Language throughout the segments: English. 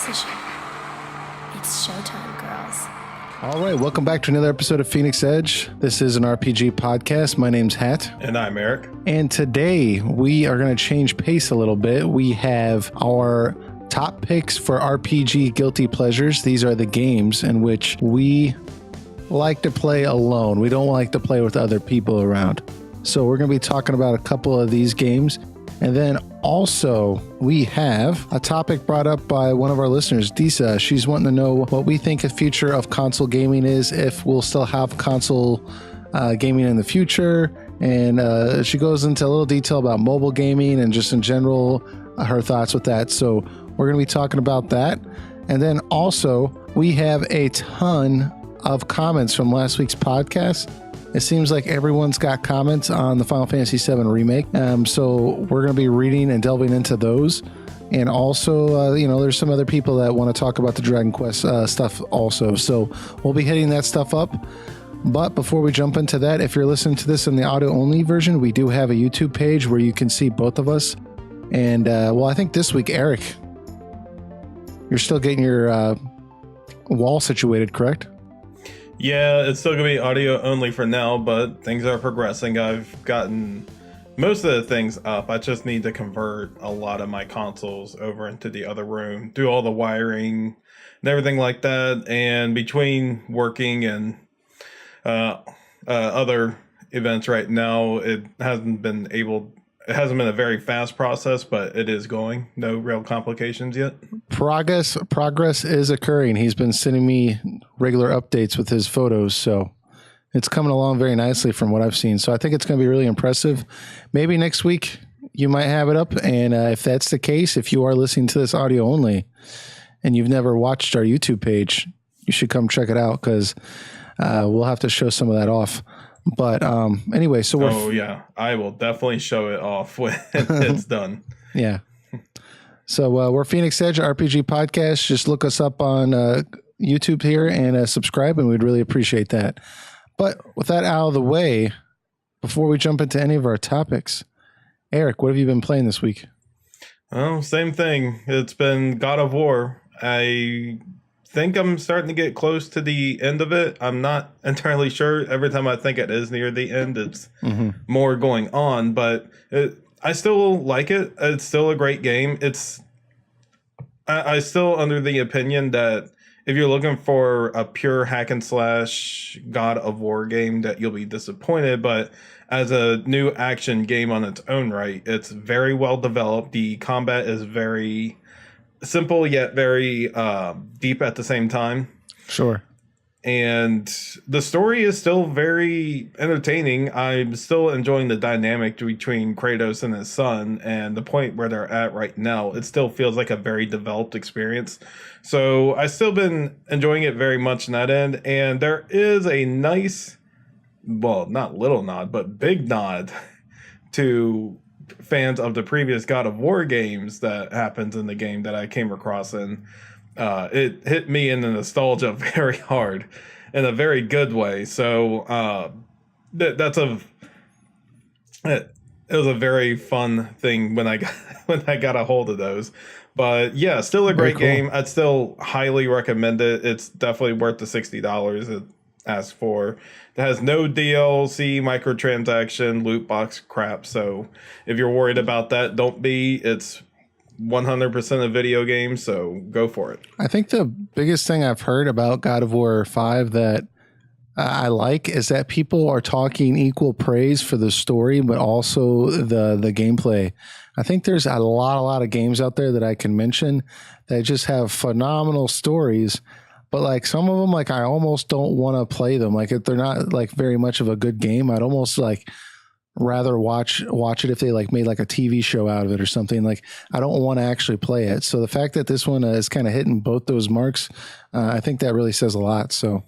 decision. It's showtime, girls. All right, welcome back to another episode of Phoenix Edge. This is an RPG podcast. My name's Hat. And I'm Eric. And today we are going to change pace a little bit. We have our top picks for RPG guilty pleasures. These are the games in which we like to play alone. We don't like to play with other people around. So we're going to be talking about a couple of these games. And then also we have a topic brought up by one of our listeners, Disa. She's wanting to know what we think the future of console gaming is, if we'll still have console gaming in the future. And she goes into a little detail about mobile gaming and just in general, her thoughts with that. So we're going to be talking about that. And then also we have a ton of comments from last week's podcast. It seems like everyone's got comments on the Final Fantasy VII Remake. So we're going to be reading and delving into those. And also, there's some other people that want to talk about the Dragon Quest stuff also. So we'll be hitting that stuff up. But before we jump into that, if you're listening to this in the audio-only version, we do have a YouTube page where you can see both of us. And, I think this week, Eric, you're still getting your wall situated, correct? Yeah, it's still going to be audio only for now, but things are progressing. I've gotten most of the things up. I just need to convert a lot of my consoles over into the other room, do all the wiring and everything like that. And between working and other events right now, it hasn't been a very fast process, but it is going. No real complications yet. Progress is occurring. He's been sending me regular updates with his photos, so it's coming along very nicely from what I've seen. So I think it's going to be really impressive. Maybe next week you might have it up, and if that's the case, if you are listening to this audio only and you've never watched our YouTube page, you should come check it out, because we'll have to show some of that off. But anyway, so I will definitely show it off when it's done. Yeah. So we're Phoenix Edge RPG podcast. Just look us up on YouTube here and subscribe, and we'd really appreciate that. But with that out of the way, before we jump into any of our topics, Eric, what have you been playing this week? Oh, same thing. It's been God of War. I think I'm starting to get close to the end of it. I'm not entirely sure. Every time I think it is near the end, it's more going on, but I still like it. It's still a great game. I still under the opinion that if you're looking for a pure hack and slash God of War game, that you'll be disappointed. But as a new action game on its own right, it's very well developed. The combat is very simple yet very deep at the same time. Sure. And the story is still very entertaining. I'm still enjoying the dynamic between Kratos and his son, and the point where they're at right now, it still feels like a very developed experience. So I've still been enjoying it very much in that end. And there is a nice, well, not little nod, but big nod to fans of the previous God of War games that happens in the game that I came across, and it hit me in the nostalgia very hard in a very good way. So it was a very fun thing when I got a hold of those. But yeah, still a great game. I'd still highly recommend it. It's definitely worth the $60 it asks for. It has no DLC, microtransaction, loot box crap. So if you're worried about that, don't be. It's 100% a video game, so go for it. I think the biggest thing I've heard about God of War 5 that I like is that people are talking equal praise for the story, but also the gameplay. I think there's a lot of games out there that I can mention that just have phenomenal stories, but like some of them, like I almost don't want to play them. Like if they're not like very much of a good game, I'd almost like rather watch it if they like made like a TV show out of it or something. Like I don't want to actually play it. So the fact that this one is kind of hitting both those marks, I think that really says a lot. So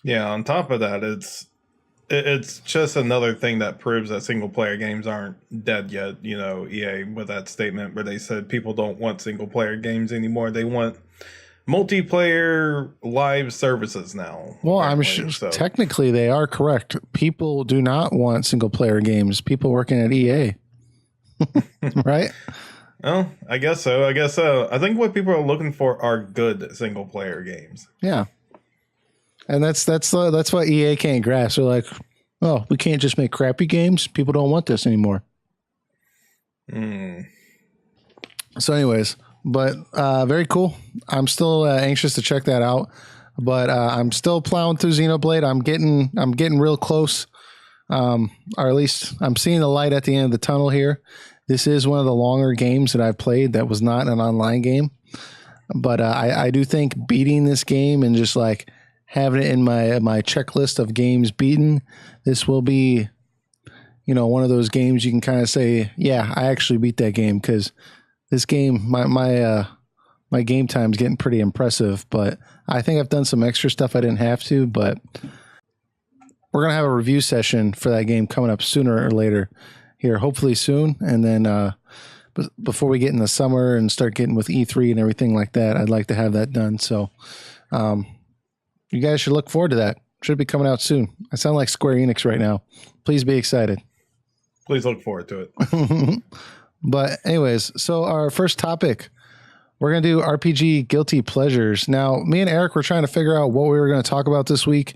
yeah, on top of that, it's just another thing that proves that single player games aren't dead yet. You know, EA with that statement where they said people don't want single player games anymore. They want multiplayer live services now. Well, I'm sure technically they are correct. People do not want single player games. People working at EA, right? Oh, I guess so. I guess so. I think what people are looking for are good single player games. Yeah. And that's what EA can't grasp. They're like, oh, we can't just make crappy games. People don't want this anymore. So, anyways, but very cool. I'm still anxious to check that out. But I'm still plowing through Xenoblade. I'm getting real close, or at least I'm seeing the light at the end of the tunnel here. This is one of the longer games that I've played that was not an online game. But I do think beating this game and just like having it in my checklist of games beaten, this will be, one of those games you can kind of say, yeah, I actually beat that game, because this game, my game time's getting pretty impressive. But I think I've done some extra stuff I didn't have to. But we're gonna have a review session for that game coming up sooner or later here, hopefully soon. And then before we get in the summer and start getting with E3 and everything like that, I'd like to have that done. So you guys should look forward to that. Should be coming out soon. I sound like Square Enix right now. Please be excited. Please look forward to it. But anyways, so our first topic, we're going to do RPG guilty pleasures. Now, me and Eric were trying to figure out what we were going to talk about this week.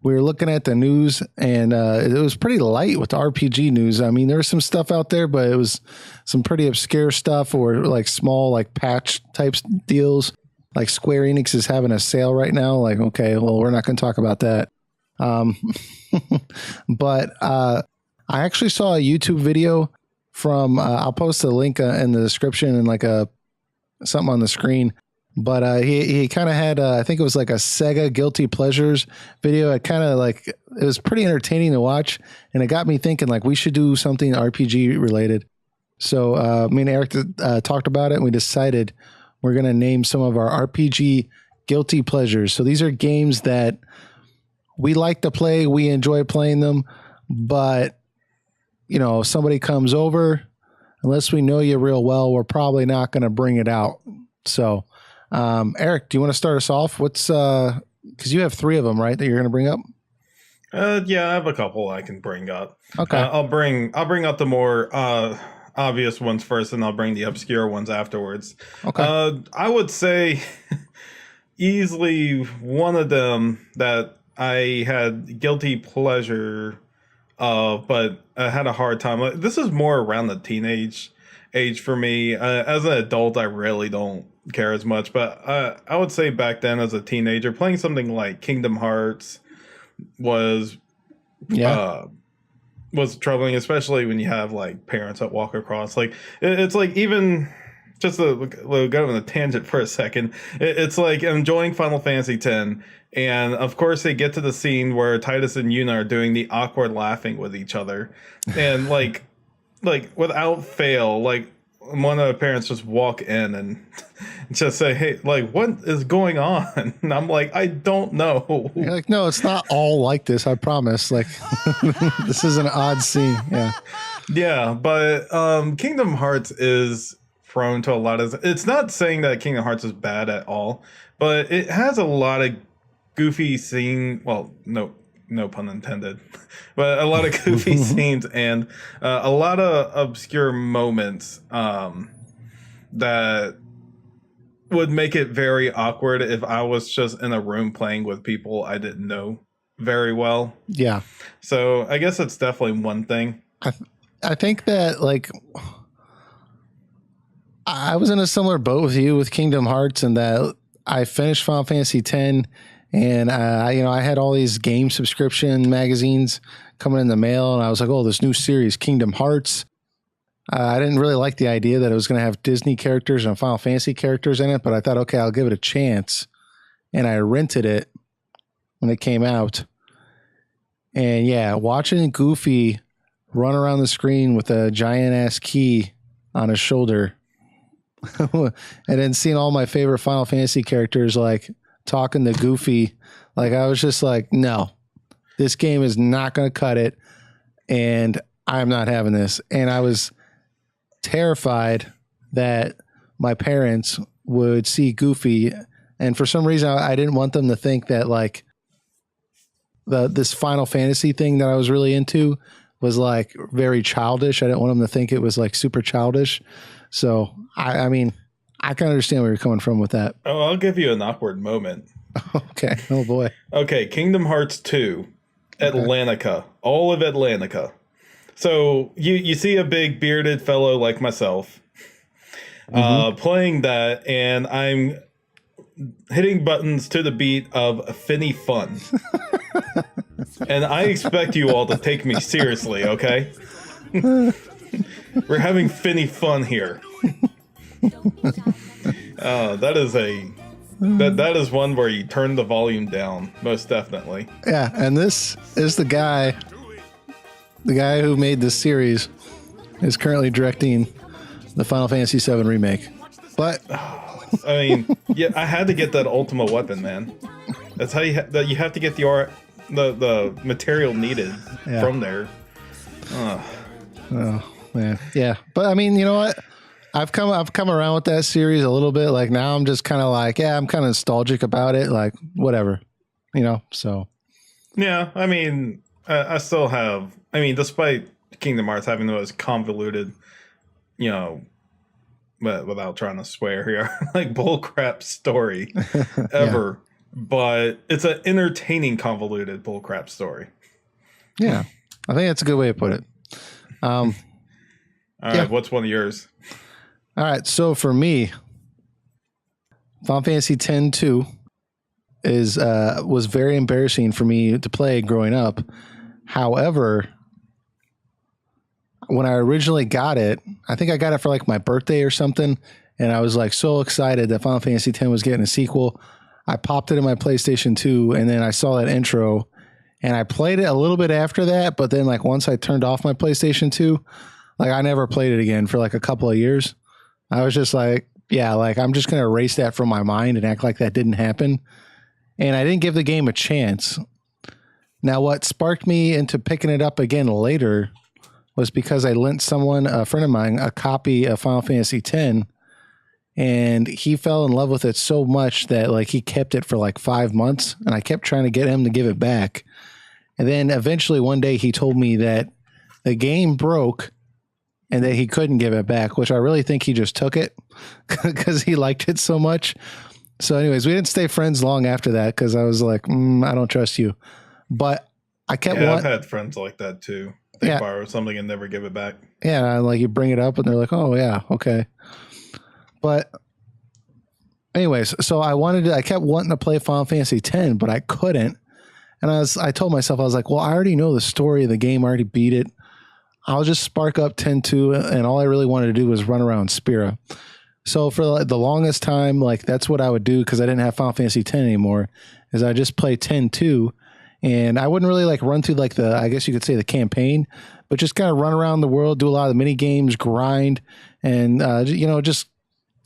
We were looking at the news, and it was pretty light with the RPG news. I mean, there was some stuff out there, but it was some pretty obscure stuff, or like small, like patch types deals. Like Square Enix is having a sale right now. Like, okay, well, we're not going to talk about that. But I actually saw a YouTube video from, I'll post a link in the description and like something on the screen. But he kind of had, I think it was like a Sega guilty pleasures video. It kind of like, it was pretty entertaining to watch. And it got me thinking like we should do something RPG related. So me and Eric talked about it, and we decided we're going to name some of our RPG guilty pleasures. So these are games that we like to play. We enjoy playing them. But, if somebody comes over, unless we know you real well, we're probably not going to bring it out. So, Eric, do you want to start us off? What's, because you have 3 of them, right, that you're going to bring up? Yeah, I have a couple I can bring up. Okay. I'll bring up the more obvious ones first, and I'll bring the obscure ones afterwards. Okay. I would say easily one of them that I had guilty pleasure of, but I had a hard time. This is more around the teenage age for me. As an adult, I really don't care as much, but I would say back then as a teenager, playing something like Kingdom Hearts was troubling, especially when you have like parents that walk across. Like it's like, even just to go on a tangent for a second, it's like enjoying Final Fantasy X, and of course they get to the scene where Titus and Yuna are doing the awkward laughing with each other, and like without fail, like one of the parents just walk in and just say, hey, like, what is going on? And I'm like, I don't know. You're like, no, it's not all like this, I promise. Like, this is an odd scene. Yeah, but Kingdom Hearts is prone to a lot of, it's not saying that Kingdom Hearts is bad at all, but it has a lot of goofy scene, well, no pun intended, but a lot of goofy scenes and a lot of obscure moments that would make it very awkward if I was just in a room playing with people I didn't know very well. Yeah. So I guess it's definitely one thing. I think that, like, I was in a similar boat with you with Kingdom Hearts, and that I finished Final Fantasy X, and I had all these game subscription magazines coming in the mail, and I was like, oh, this new series, Kingdom Hearts. I didn't really like the idea that it was going to have Disney characters and Final Fantasy characters in it, but I thought, okay, I'll give it a chance. And I rented it when it came out. And yeah, watching Goofy run around the screen with a giant ass key on his shoulder and then seeing all my favorite Final Fantasy characters like talking to Goofy, like I was just like, no, this game is not going to cut it, and I'm not having this. And I was terrified that my parents would see Goofy, and for some reason I didn't want them to think that like this Final Fantasy thing that I was really into was like very childish. I didn't want them to think it was like super childish. So I mean, I can understand where you're coming from with that. Oh, I'll give you an awkward moment. Okay. Oh boy. Okay, Kingdom Hearts 2, Atlantica, all of Atlantica. So you see a big bearded fellow like myself playing that, and I'm hitting buttons to the beat of Finny Fun. And I expect you all to take me seriously, okay? We're having Finny Fun here. That is one where you turn the volume down, most definitely. Yeah, and this is the guy who made this series is currently directing the Final Fantasy VII remake. But I mean, yeah, I had to get that Ultimate Weapon, man. That's how you have to get the material needed from there. Oh man, yeah. But I mean, you know what? I've come around with that series a little bit. Like now, I'm just kind of like, I'm kind of nostalgic about it. Like whatever, you know. So yeah, I mean, I still have. I mean, despite Kingdom Hearts having the most convoluted, you know, but without trying to swear here, like bullcrap story ever. But it's an entertaining, convoluted bullcrap story. Yeah, I think that's a good way to put it. All right, what's one of yours? All right, so for me, Final Fantasy X-2 was very embarrassing for me to play growing up. However, when I originally got it, I think I got it for like my birthday or something, and I was like so excited that Final Fantasy X was getting a sequel. I popped it in my PlayStation 2, and then I saw that intro, and I played it a little bit after that, but then like once I turned off my PlayStation 2, like I never played it again for like a couple of years. I was just like, yeah, like I'm just going to erase that from my mind and act like that didn't happen. And I didn't give the game a chance. Now, what sparked me into picking it up again later was because I lent someone, a friend of mine, a copy of Final Fantasy X, and he fell in love with it so much that like he kept it for like 5 months, and I kept trying to get him to give it back. And then eventually one day he told me that the game broke and that he couldn't give it back, which I really think he just took it because he liked it so much. So anyways, we didn't stay friends long after that because I was like, I don't trust you. But I kept I've had friends like that too. They borrow something and never give it back. Yeah, like you bring it up and they're like, oh yeah, okay. But anyways, so I kept wanting to play Final Fantasy X, but I couldn't. And I told myself, I was like, well, I already know the story of the game. I already beat it. I'll just spark up 10-2, and all I really wanted to do was run around Spira. So for the longest time, like that's what I would do because I didn't have Final Fantasy X anymore, is I just play 10-2, and I wouldn't really like run through like I guess you could say the campaign, but just kind of run around the world, do a lot of the mini games, grind, and just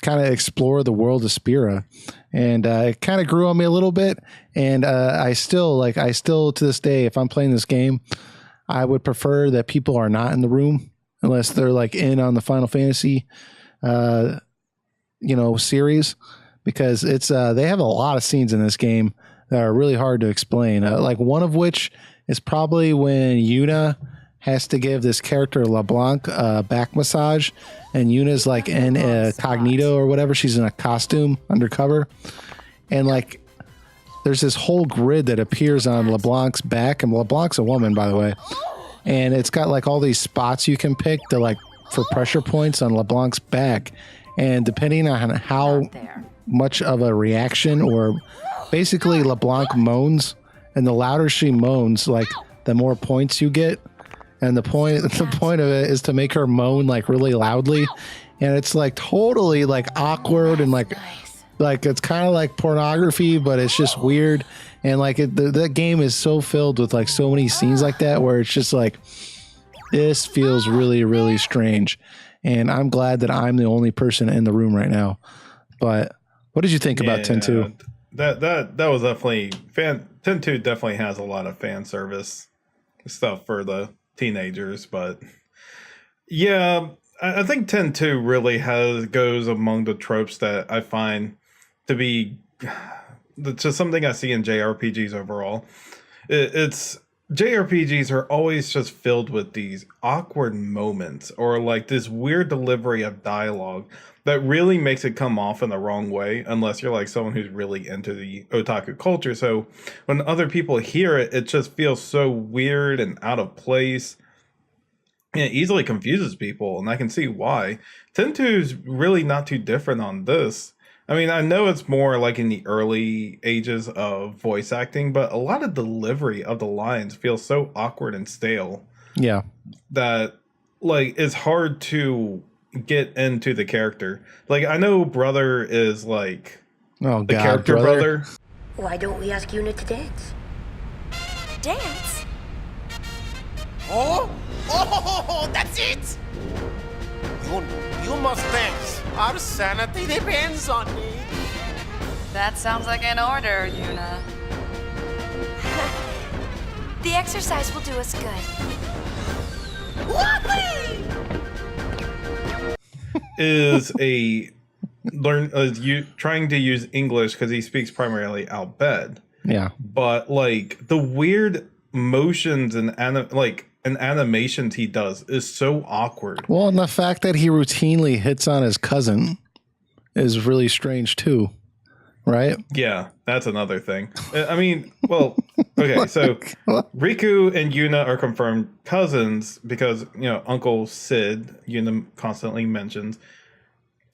kind of explore the world of Spira. And it kind of grew on me a little bit, and I still to this day, if I'm playing this game, I would prefer that people are not in the room unless they're like in on the Final Fantasy, series, because it's they have a lot of scenes in this game that are really hard to explain. Like one of which is probably when Yuna has to give this character LeBlanc a back massage, and Yuna's like in a cognito or whatever. She's in a costume undercover, and like there's this whole grid that appears on LeBlanc's back, and LeBlanc's a woman, by the way, and it's got like all these spots you can pick to like for pressure points on LeBlanc's back, and depending on how much of a reaction, or basically LeBlanc moans, and the louder she moans, like the more points you get. And the point of it is to make her moan like really loudly, and it's like totally like awkward and like it's kind of like pornography, but it's just weird. And like that game is so filled with like so many scenes like that where it's just like this feels really, really strange. And I'm glad that I'm the only person in the room right now. But what did you think about 10-2? That was definitely 10-2 definitely has a lot of fan service stuff for the teenagers, but yeah, I think 10-2 really goes among the tropes that I find to be just something I see in JRPGs overall. It's JRPGs are always just filled with these awkward moments or like this weird delivery of dialogue that really makes it come off in the wrong way unless you're like someone who's really into the otaku culture. So when other people hear it, it just feels so weird and out of place. And it easily confuses people, and I can see why. 10-2 is really not too different on this. I mean, I know it's more like in the early ages of voice acting, but a lot of delivery of the lines feels so awkward and stale. Yeah. That, like, it's hard to get into the character. Like, I know Brother is, like, Oh, the God, character brother. Why don't we ask Yuna to dance? Dance? Oh? Oh, that's it! You must dance. Our sanity depends on it. That sounds like an order, Yuna. The exercise will do us good. Is trying to use English because he speaks primarily out bed. Yeah. But like the weird motions and animations he does is so awkward. Well, and the fact that he routinely hits on his cousin is really strange too, right? Yeah, that's another thing. I mean, well, okay, so Riku and Yuna are confirmed cousins because, you know, Uncle Sid, Yuna constantly mentions.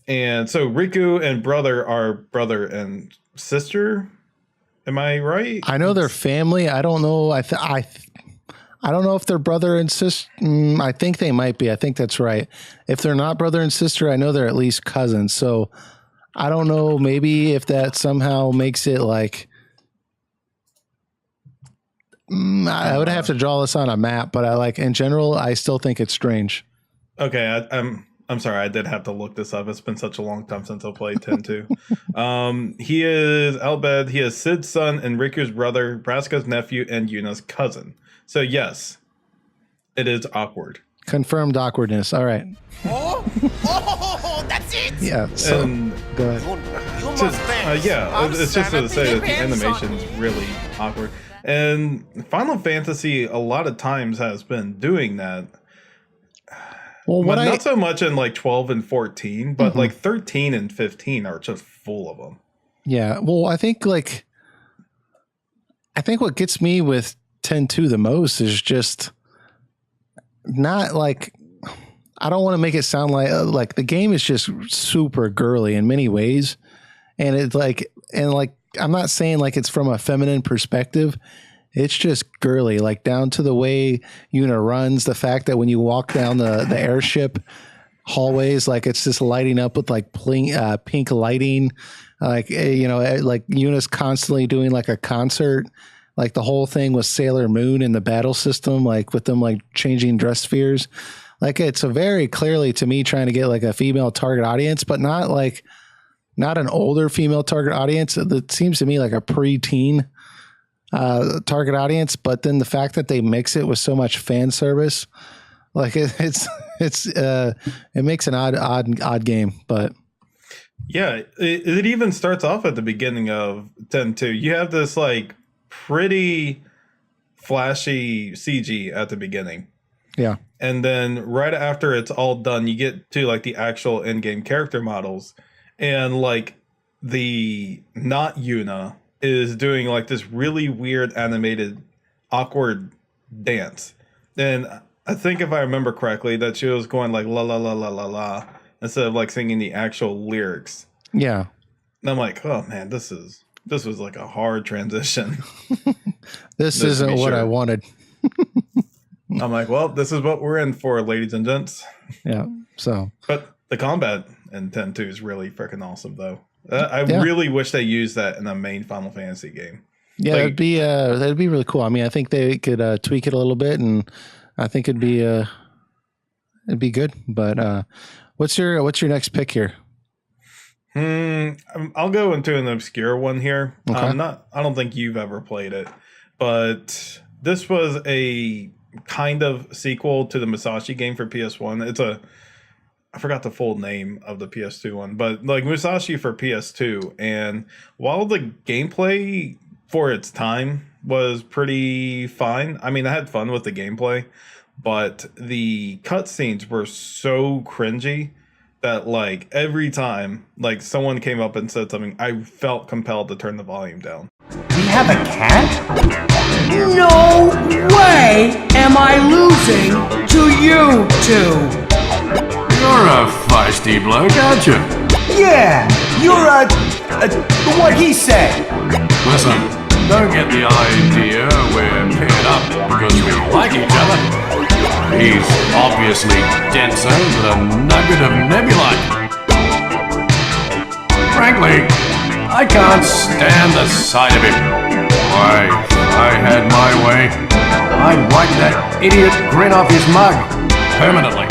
And so Riku and Brother are brother and sister. Am I right? I know they're family. I don't know. I don't know if they're brother and sister. I think they might be. I think that's right. If they're not brother and sister, I know they're at least cousins. So I don't know. Maybe if that somehow makes it like, I would have to draw this on a map. But I like in general, I still think it's strange. Okay, I'm sorry. I did have to look this up. It's been such a long time since I played 10-2. He is Albed. He is Sid's son and Riku's brother, Braska's nephew, and Yuna's cousin. So yes, it is awkward. Confirmed awkwardness. All right. Oh, that's it! Yeah. So And go ahead. You must dance. yeah, Our it's just to sanity say that the depends on animation's it. really awkward. And Final Fantasy a lot of times has been doing that. Well, But not so much in like 12 and 14, but like 13 and 15 are just full of them. Yeah. Well, I think what gets me with 10-2 the most is just not like, I don't want to make it sound like the game is just super girly in many ways. And it's like, I'm not saying like it's from a feminine perspective. It's just girly, like down to the way Yuna runs, the fact that when you walk down the airship hallways, like it's just lighting up with like pink lighting, like, you know, like Yuna's constantly doing like a concert, like the whole thing with Sailor Moon and the battle system, like with them like changing dress spheres. Like it's a very clearly to me trying to get like a female target audience, but not an older female target audience. It seems to me like a preteen target audience, but then the fact that they mix it with so much fan service, like it makes an odd game. But yeah, it even starts off at the beginning of 10-2. You have this like pretty flashy CG at the beginning. Yeah. And then right after it's all done, you get to like the actual in-game character models, and like the not Yuna is doing like this really weird animated awkward dance. And I think if I remember correctly that she was going like la la la la la la instead of like singing the actual lyrics. yeah. And I'm like, oh man, this was like a hard transition. This isn't what I wanted. I'm like, well, this is what we're in for, ladies and gents. Yeah. So, But the combat in 10-2 is really freaking awesome though. I really wish they used that in a main Final Fantasy game. yeah, Like- that'd be really cool. I mean, I think they could tweak it a little bit, and I think it'd be good. But what's your next pick here? I'll go into an obscure one here. Okay. I don't think you've ever played it, but this was a kind of sequel to the Mushashi game for PS1. I forgot the full name of the PS2 one, but like Mushashi for PS2. And while the gameplay for its time was pretty fine. I mean, I had fun with the gameplay, but the cutscenes were so cringy that like every time like someone came up and said something, I felt compelled to turn the volume down. We have a cat? No way am I losing to you two! You're a feisty bloke, aren't you? Yeah, you're what he said. Listen, don't get the idea we're paired up because we like each other. He's obviously denser than a nugget of nebulite. Frankly, I can't stand the sight of him. Why, if I had my way, I'd wipe that idiot grin off his mug permanently.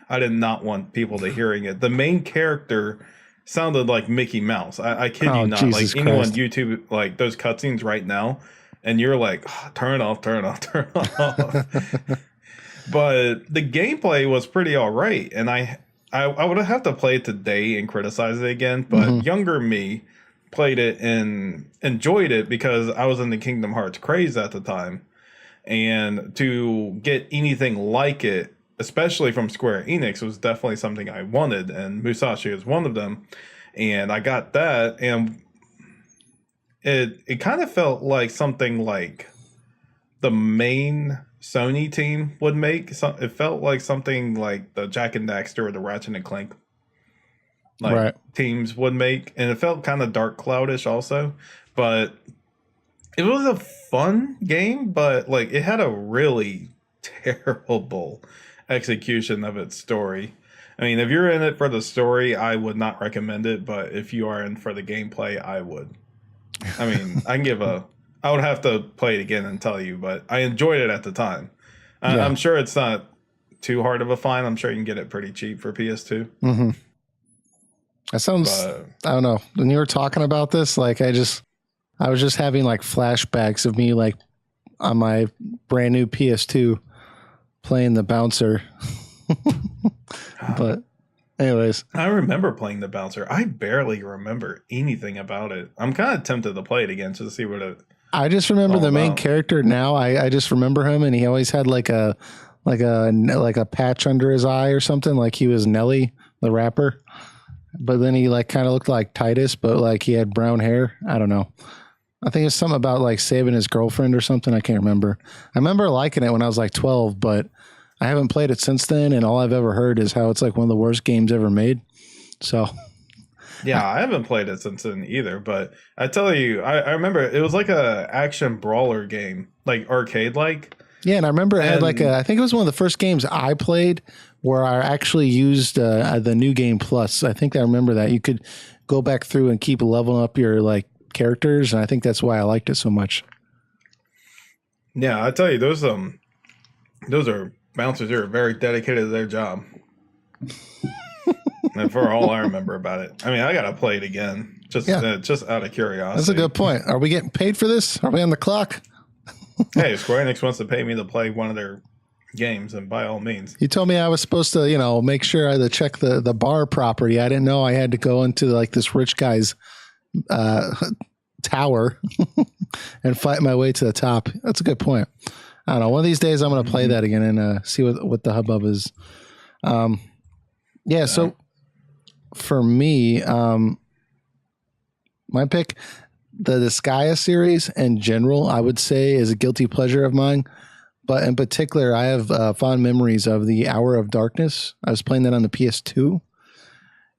I did not want people to hearing it. The main character sounded like Mickey Mouse. I kid you not. Jesus like anyone Christ. YouTube, like those cutscenes right now, and you're like, oh, turn it off, turn it off, turn it off. But the gameplay was pretty all right, and I would have to play it today and criticize it again. But younger me played it and enjoyed it because I was in the Kingdom Hearts craze at the time, and to get anything like it, especially from Square Enix, was definitely something I wanted, and Mushashi is one of them. And I got that, and it kind of felt like something like the main Sony team would make. It felt like something like the Jack and Daxter or the Ratchet and Clank teams would make, and it felt kind of Dark Cloudish also. But it was a fun game, but like it had a really terrible execution of its story. I mean, if you're in it for the story, I would not recommend it, but if you are in for the gameplay, I would. I mean, I would have to play it again and tell you, but I enjoyed it at the time. I'm sure it's not too hard of a find. I'm sure you can get it pretty cheap for PS2. Mm-hmm. That sounds, I don't know. When you were talking about this, like I was just having like flashbacks of me like on my brand new PS2 playing the bouncer. But anyways, I remember playing the bouncer. I barely remember anything about it. I'm kind of tempted to play it again just to see what it. I just remember the main character now. I just remember him, and he always had like a patch under his eye or something, like he was Nelly the rapper. But then he like kind of looked like Titus, but like he had brown hair. I don't know. I think it's something about like saving his girlfriend or something. I can't remember. I remember liking it when I was like 12, but I haven't played it since then. And all I've ever heard is how it's like one of the worst games ever made. So yeah, I haven't played it since then either. But I tell you, I remember it was like a action brawler game, like arcade like. Yeah, and I remember it had like I think it was one of the first games I played where I actually used the New Game Plus. I think I remember that. You could go back through and keep leveling up your like characters, and I think that's why I liked it so much. Yeah, I tell you, those are bouncers who are very dedicated to their job. And for all I remember about it, I mean, I gotta play it again, just out of curiosity. That's a good point. Are we getting paid for this? Are we on the clock? Hey, if Square Enix wants to pay me to play one of their games, and by all means. You told me I was supposed to, make sure I had to check the bar property. I didn't know I had to go into like this rich guy's tower and fight my way to the top. That's a good point. I don't know. One of these days I'm going to play that again and see what the hubbub is. So for me, my pick, the Disgaea series in general, I would say is a guilty pleasure of mine. But in particular, I have fond memories of the Hour of Darkness. I was playing that on the PS2.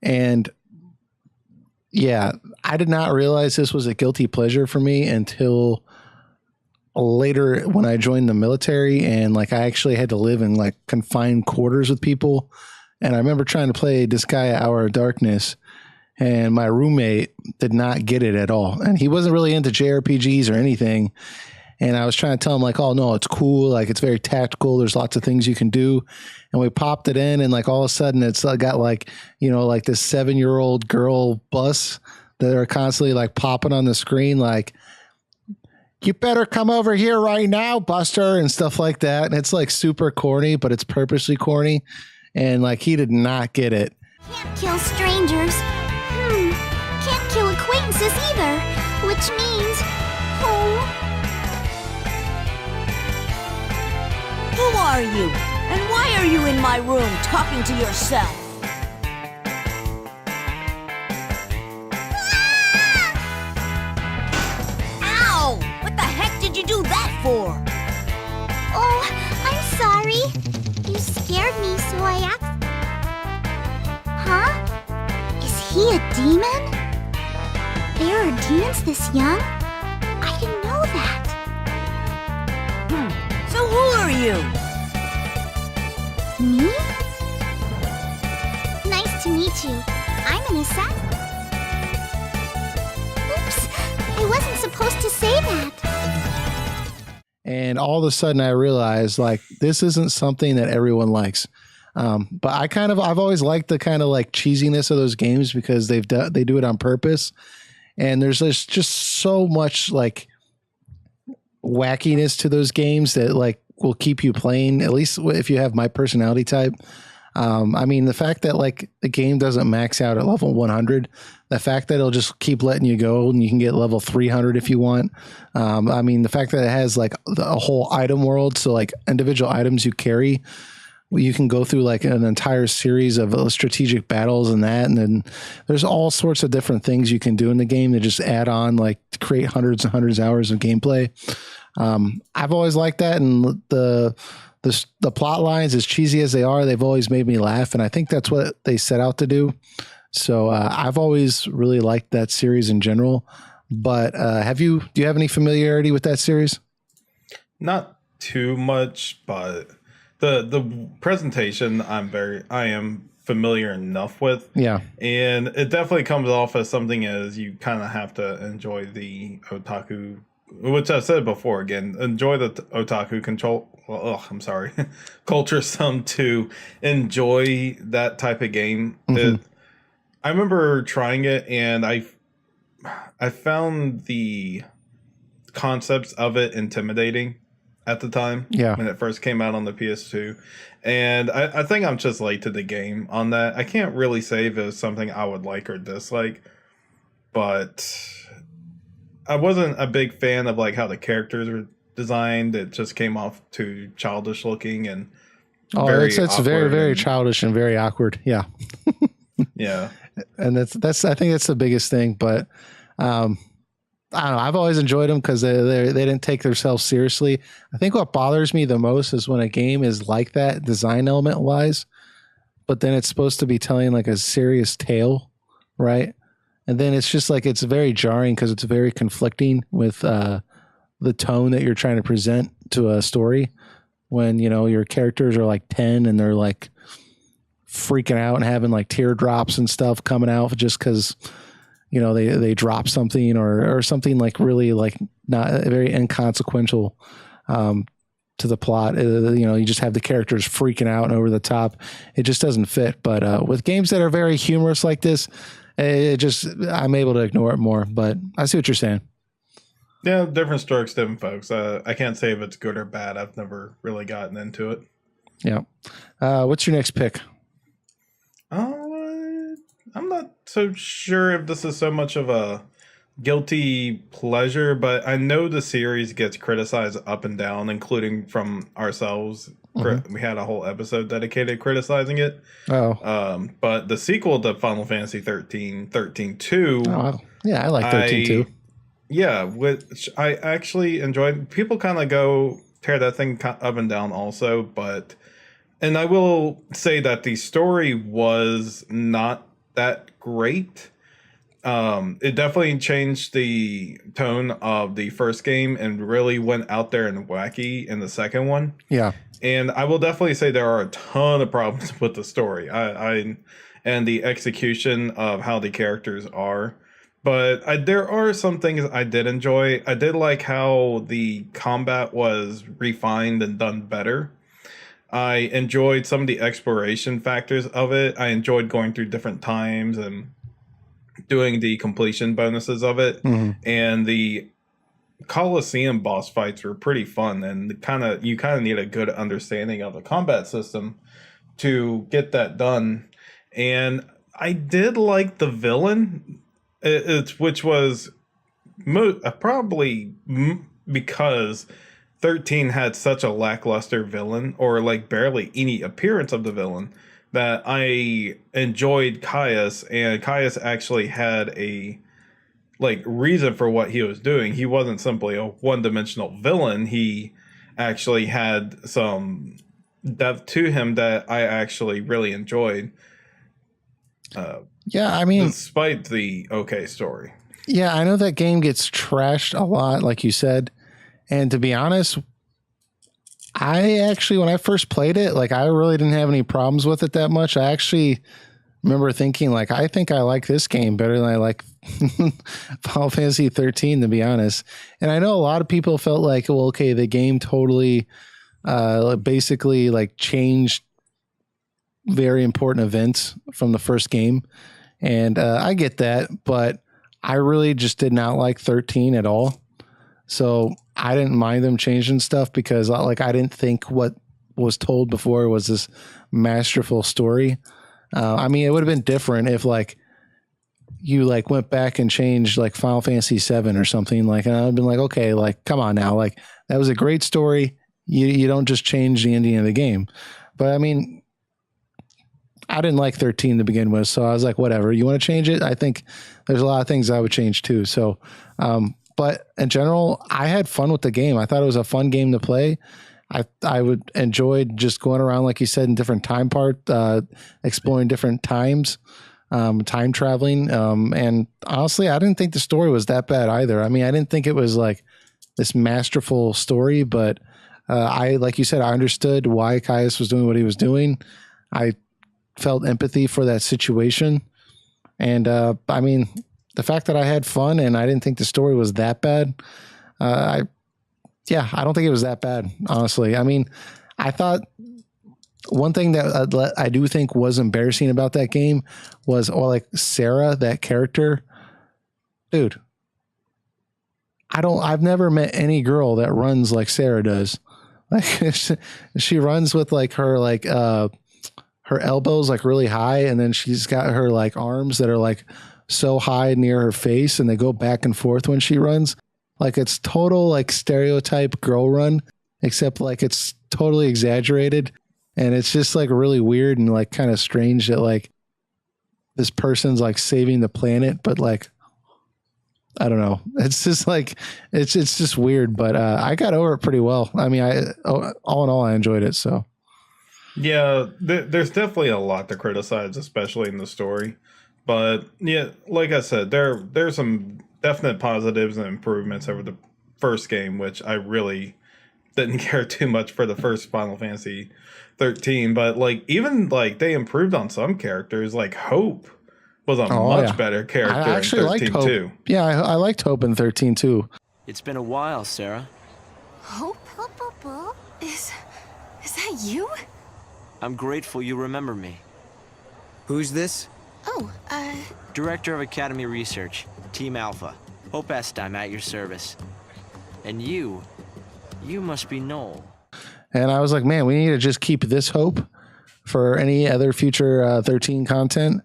And yeah, I did not realize this was a guilty pleasure for me until later when I joined the military, and like I actually had to live in like confined quarters with people. And I remember trying to play Disgaea Hour of Darkness, and my roommate did not get it at all. And he wasn't really into JRPGs or anything. And I was trying to tell him like, oh no, it's cool. Like it's very tactical. There's lots of things you can do. And we popped it in, and like all of a sudden it's got like, like this 7-year-old girl bus that are constantly like popping on the screen. Like, you better come over here right now, Buster, and stuff like that. And it's like super corny, but it's purposely corny. And like, he did not get it. Can't kill strangers. Can't kill acquaintances either. Which means, are you? And why are you in my room talking to yourself? Ow! What the heck did you do that for? Oh, I'm sorry. You scared me, so I asked. Huh? Is he a demon? There are demons this young? I didn't know that. So who are you? Me? Nice to meet you. I'm an assassin. Oops, I wasn't supposed to say that. And all of a sudden I realized like this isn't something that everyone likes. But I've always liked the kind of like cheesiness of those games because they do it on purpose. And there's just so much like wackiness to those games that like will keep you playing, at least if you have my personality type. I mean, the fact that like the game doesn't max out at level 100, the fact that it'll just keep letting you go and you can get level 300 if you want. I mean, the fact that it has like a whole item world. So like individual items you carry, you can go through like an entire series of strategic battles and that. And then there's all sorts of different things you can do in the game to just add on, like to create hundreds and hundreds of hours of gameplay. I've always liked that. And the plot lines, as cheesy as they are, they've always made me laugh. And I think that's what they set out to do. So I've always really liked that series in general. But do you have any familiarity with that series? Not too much, but the presentation I am familiar enough with. Yeah. And it definitely comes off as something as you kind of have to enjoy the otaku, which I said before, again, enjoy the otaku culture some to enjoy that type of game. Mm-hmm. I remember trying it and I found the concepts of it intimidating at the time. Yeah. When it first came out on the PS2. And I think I'm just late to the game on that. I can't really say if it was something I would like or dislike, but I wasn't a big fan of like how the characters were designed. It just came off too childish looking and it's very, very childish and very awkward. Yeah. Yeah. And that's I think that's the biggest thing. But I don't know. I've always enjoyed them because they didn't take themselves seriously. I think what bothers me the most is when a game is like that design element wise, but then it's supposed to be telling like a serious tale, right? And then it's just like it's very jarring because it's very conflicting with the tone that you're trying to present to a story. When you know your characters are like 10 and they're like freaking out and having like teardrops and stuff coming out just because you know they drop something or something like really like not very inconsequential to the plot. You know, you just have the characters freaking out and over the top. It just doesn't fit. But with games that are very humorous like this, I'm able to ignore it more. But I see what you're saying. Yeah, different strokes, different folks. I can't say if it's good or bad. I've never really gotten into it. Yeah. What's your next pick? I'm not so sure if this is so much of a guilty pleasure, but I know the series gets criticized up and down, including from ourselves. Mm-hmm. We had a whole episode dedicated criticizing it. Oh. But the sequel to Final Fantasy 13-2. Oh, yeah, I like 13-2. Yeah, which I actually enjoyed. People kind of go tear that thing up and down also, and I will say that the story was not that great. It definitely changed the tone of the first game and really went out there and wacky in the second one. Yeah. And I will definitely say there are a ton of problems with the story. And the execution of how the characters are. But there are some things I did enjoy. I did like how the combat was refined and done better. I enjoyed some of the exploration factors of it. I enjoyed going through different times and doing the completion bonuses of it. Mm-hmm. And the Coliseum boss fights were pretty fun, and you kind of need a good understanding of the combat system to get that done. And I did like the villain, which was probably because 13 had such a lackluster villain, or like barely any appearance of the villain, that I enjoyed Caius, and Caius actually had a like reason for what he was doing. He wasn't simply a one-dimensional villain. He actually had some depth to him that I actually really enjoyed. Yeah, I mean, despite the okay story. Yeah, I know that game gets trashed a lot, like you said. And to be honest, I actually, when I first played it, like I really didn't have any problems with it that much. I actually remember thinking, like, I think I like this game better than I like Final Fantasy 13, to be honest. And I know a lot of people felt like, well, okay, the game totally basically like changed very important events from the first game. And I get that, but I really just did not like 13 at all. So I didn't mind them changing stuff because like I didn't think what was told before was this masterful story. I mean, it would have been different if like you like went back and changed like Final Fantasy 7 or something, like, and I'd been like, okay, like, come on now. Like that was a great story. You don't just change the ending of the game. But I mean, I didn't like 13 to begin with. So I was like, whatever, you want to change it? I think there's a lot of things I would change too. So, but in general, I had fun with the game. I thought it was a fun game to play. I would enjoy just going around, like you said, in different time exploring different times, time traveling. And honestly, I didn't think the story was that bad either. I mean, I didn't think it was like this masterful story, but like you said, I understood why Caius was doing what he was doing. I felt empathy for that situation. And I mean, the fact that I had fun and I didn't think the story was that bad, I don't think it was that bad, honestly. I mean, I thought one thing that I do think was embarrassing about that game was, like Sarah, that character, dude. I've never met any girl that runs like Sarah does. Like she runs with like her elbows like really high, and then she's got her like arms that are like so high near her face, and they go back and forth when she runs. Like it's total like stereotype girl run, except like it's totally exaggerated, and it's just like really weird and like kind of strange that like this person's like saving the planet, but like I don't know. It's just like it's just weird, but I got over it pretty well. I mean, all in all, I enjoyed it. So yeah, there's definitely a lot to criticize, especially in the story. But yeah, like I said, there's some definite positives and improvements over the first game, which I really didn't care too much for the first Final Fantasy 13. But like even like they improved on some characters. Like Hope was a much better character. I actually in 13 liked Hope. too. Yeah, I liked Hope in 13 too. It's been a while, Sarah. Hope? Is that you? I'm grateful you remember me. Who's this? Oh, Director of Academy Research, Team Alpha. Hope Est, I'm at your service. And you must be Noel. And I was like, man, we need to just keep this Hope for any other future 13 content.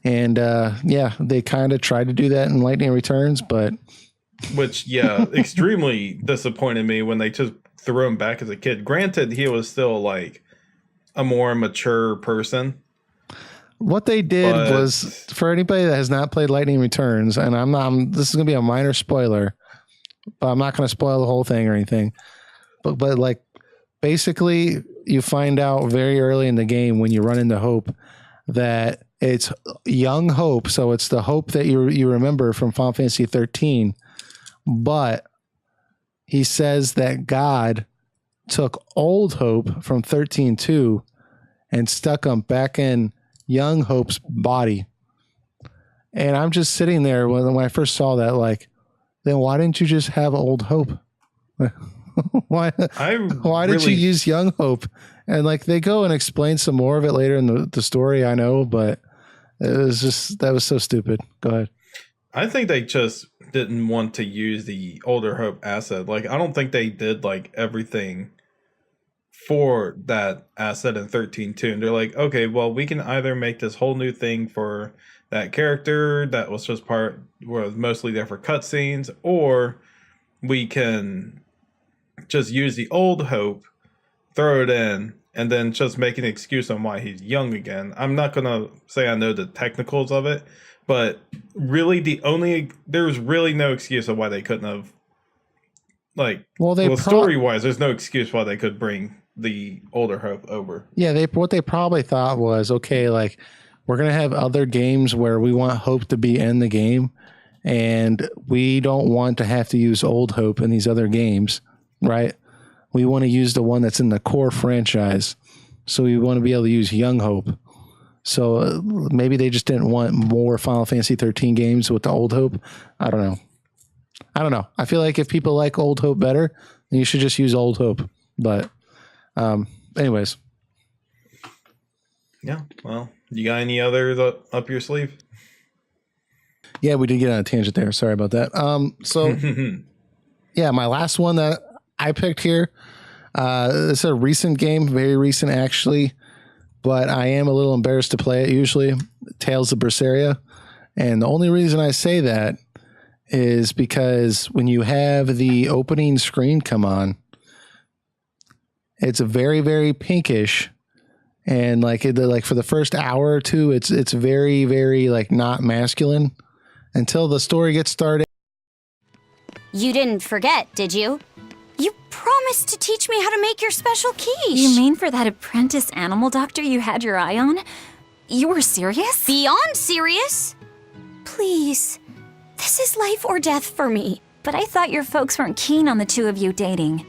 And yeah, they kind of tried to do that in Lightning Returns, but which extremely disappointed me when they just threw him back as a kid. Granted, he was still like a more mature person. What they did was, for anybody that has not played Lightning Returns, and this is going to be a minor spoiler, but I'm not going to spoil the whole thing or anything. But like, basically, you find out very early in the game when you run into Hope that it's young Hope. So it's the Hope that you remember from Final Fantasy 13. But he says that God took old Hope from 13.2 and stuck him back in young Hope's body. And I'm just sitting there when I first saw that, like, then why didn't you just have old Hope? why did you use young Hope? And like they go and explain some more of it later in the story, I know, but it was just, that was so stupid. Go ahead. I think they just didn't want to use the older Hope asset. Like, I don't think they did like everything for that asset in 13.2. And they're like, okay, well, we can either make this whole new thing for that character that was just mostly there for cutscenes, or we can just use the old Hope, throw it in, and then just make an excuse on why he's young again. I'm not gonna say I know the technicals of it, but really there's really no excuse of why they couldn't have, like, story wise, there's no excuse why they could bring the older Hope over. Yeah, what they probably thought was, okay, like, we're gonna have other games where we want Hope to be in the game, and we don't want to have to use old Hope in these other games, right? We want to use the one that's in the core franchise. So we want to be able to use young Hope. So maybe they just didn't want more Final Fantasy 13 games with the old Hope. I don't know. I feel like if people like old Hope better, then you should just use old Hope. But anyways. Yeah, well, you got any others up your sleeve? Yeah, we did get on a tangent there. Sorry about that. So yeah, my last one that I picked here, it's a recent game, very recent actually, but I am a little embarrassed to play it usually, Tales of Berseria. And the only reason I say that is because when you have the opening screen come on, it's very, very pinkish. And like for the first hour or two, it's very, very like not masculine until the story gets started. You didn't forget, did you? You promised to teach me how to make your special quiche. You mean for that apprentice animal doctor you had your eye on? You were serious? Beyond serious? Please, this is life or death for me. But I thought your folks weren't keen on the two of you dating.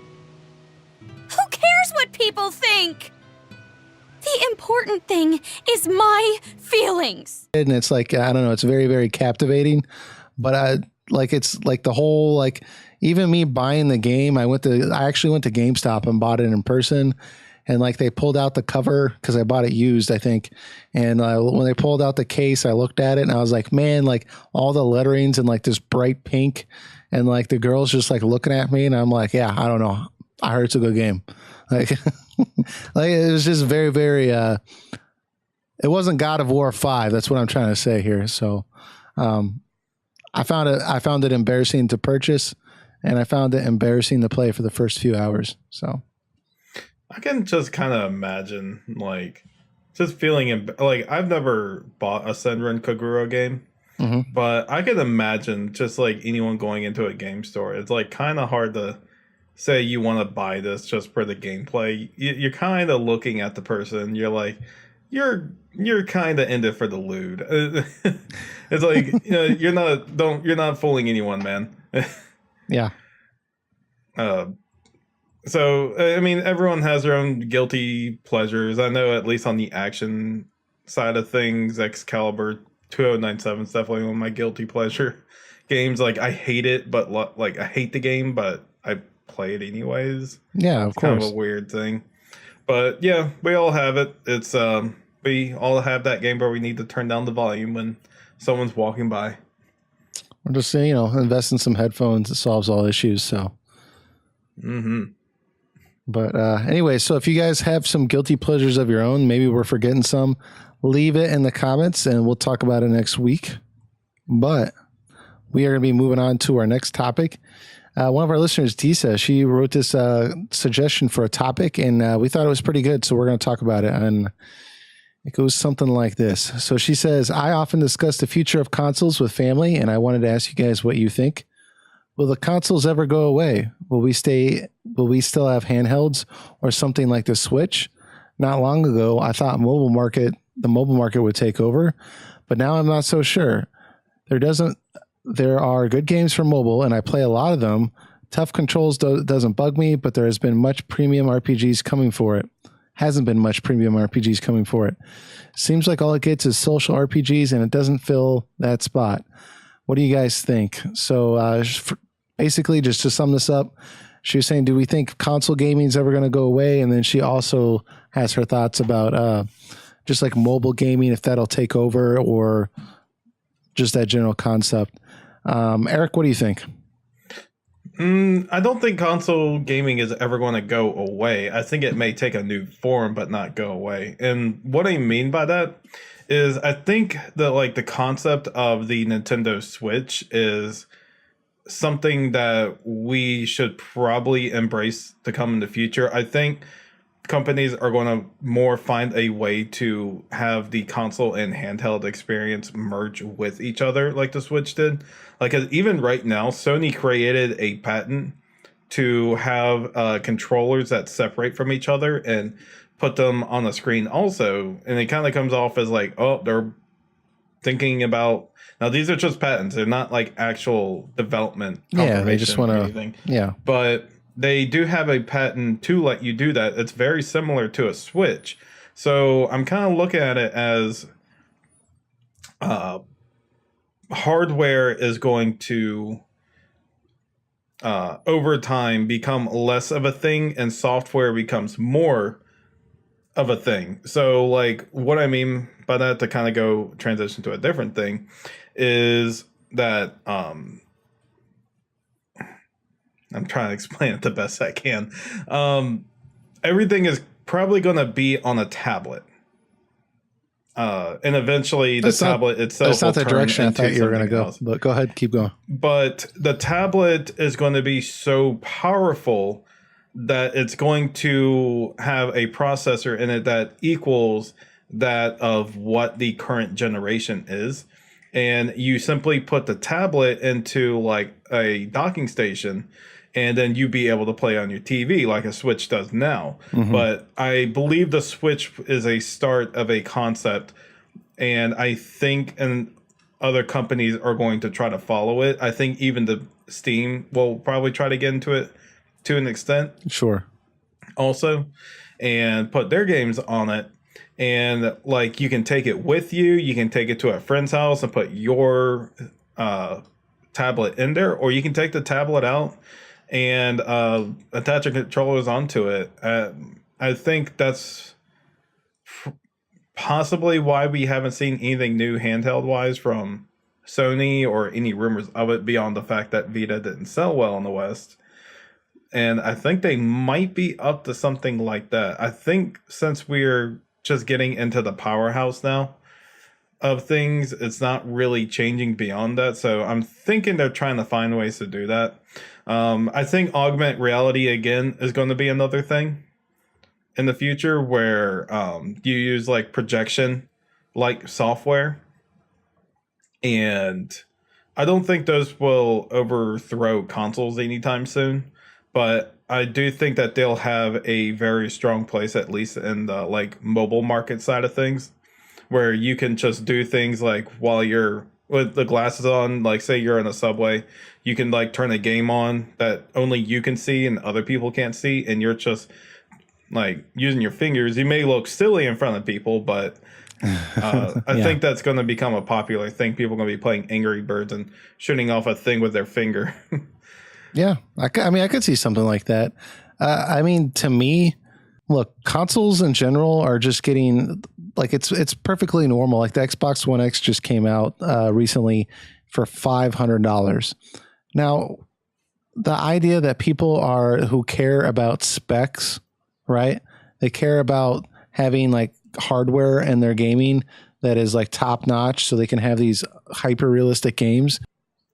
Who cares what people think? The important thing is my feelings. And it's like, I don't know, it's very, very captivating. But it's like the whole, like, even me buying the game, I actually went to GameStop and bought it in person. And like they pulled out the cover because I bought it used, I think. And when they pulled out the case, I looked at it and I was like, man, like all the letterings in like this bright pink. And like the girl's just like looking at me and I'm like, yeah, I don't know. I heard it's a good game. Like, like it was just very, very, it wasn't God of War 5. That's what I'm trying to say here. So I found it embarrassing to purchase. And I found it embarrassing to play for the first few hours. So I can just kind of imagine, like, just feeling like I've never bought a Senran Kagura game, but I can imagine just like anyone going into a game store. It's like kind of hard to say you want to buy this just for the gameplay. You're kind of looking at the person. You're like, you're kind of in it for the lewd. It's like, you know, you're not fooling anyone, man. Yeah. So, I mean, everyone has their own guilty pleasures. I know at least on the action side of things, Excalibur 2097 is definitely one of my guilty pleasure games. Like, I hate it, but like, I hate the game, but I play it anyways. Yeah, of course. Kind of a weird thing. But yeah, we all have it. It's, we all have that game where we need to turn down the volume when someone's walking by. We're just saying, you know, invest in some headphones. It solves all issues. So, But anyway, so if you guys have some guilty pleasures of your own, maybe we're forgetting some, leave it in the comments and we'll talk about it next week. But we are going to be moving on to our next topic. One of our listeners, Disa, she wrote this suggestion for a topic and we thought it was pretty good. So we're going to talk about it. And it goes something like this. So she says, I often discuss the future of consoles with family, and I wanted to ask you guys what you think. Will the consoles ever go away? Will we still have handhelds or something like the Switch? Not long ago, I thought the mobile market would take over, but now I'm not so sure. There are good games for mobile, and I play a lot of them. Tough controls doesn't bug me, but there has been much premium RPGs coming for it. Hasn't been much premium RPGs coming for it. Seems like all it gets is social RPGs and it doesn't fill that spot. What do you guys think? So basically, just to sum this up, she was saying, do we think console gaming is ever going to go away? And then she also has her thoughts about just like mobile gaming, if that'll take over or just that general concept. Eric, what do you think? I don't think console gaming is ever going to go away. I think it may take a new form, but not go away. And what I mean by that is I think that like the concept of the Nintendo Switch is something that we should probably embrace to come in the future. I think companies are going to more find a way to have the console and handheld experience merge with each other like the Switch did. Like, even right now, Sony created a patent to have controllers that separate from each other and put them on the screen also. And it kind of comes off as like, oh, they're thinking about, now these are just patents. They're not like actual development. Yeah, they just want to, yeah. But they do have a patent to let you do that. It's very similar to a Switch. So I'm kind of looking at it as hardware is going to, over time, become less of a thing, and software becomes more of a thing. So, like, what I mean by that, to kind of go transition to a different thing, is that I'm trying to explain it the best I can. Everything is probably going to be on a tablet. And eventually the tablet itself. That's not the direction I thought you were going to go. Else. But go ahead, keep going. But the tablet is going to be so powerful that it's going to have a processor in it that equals that of what the current generation is. And you simply put the tablet into like a docking station, and then you be able to play on your TV like a Switch does now. Mm-hmm. But I believe the Switch is a start of a concept, and I think other companies are going to try to follow it. I think even the Steam will probably try to get into it to an extent. Sure. Also, and put their games on it. And like, you can take it with you. You can take it to a friend's house and put your tablet in there, or you can take the tablet out and attach your controllers onto it. I think that's possibly why we haven't seen anything new handheld wise from Sony, or any rumors of it, beyond the fact that Vita didn't sell well in the West. And I think they might be up to something like that. I think since we're just getting into the powerhouse now of things, it's not really changing beyond that. So I'm thinking they're trying to find ways to do that. I think augmented reality again is going to be another thing in the future, where you use like projection like software, and I don't think those will overthrow consoles anytime soon, but I do think that they'll have a very strong place, at least in the like mobile market side of things, where you can just do things like while you're with the glasses on, like say you're in a subway, you can like turn a game on that only you can see and other people can't see, and you're just like using your fingers. You may look silly in front of people, but I think that's going to become a popular thing. People are going to be playing Angry Birds and shooting off a thing with their finger. Yeah, I mean, I could see something like that. I mean, to me, look, consoles in general are just getting like it's perfectly normal. Like the Xbox One X just came out recently for $500. Now, the idea that people who care about specs, right? They care about having like hardware in their gaming that is like top notch, so they can have these hyper realistic games.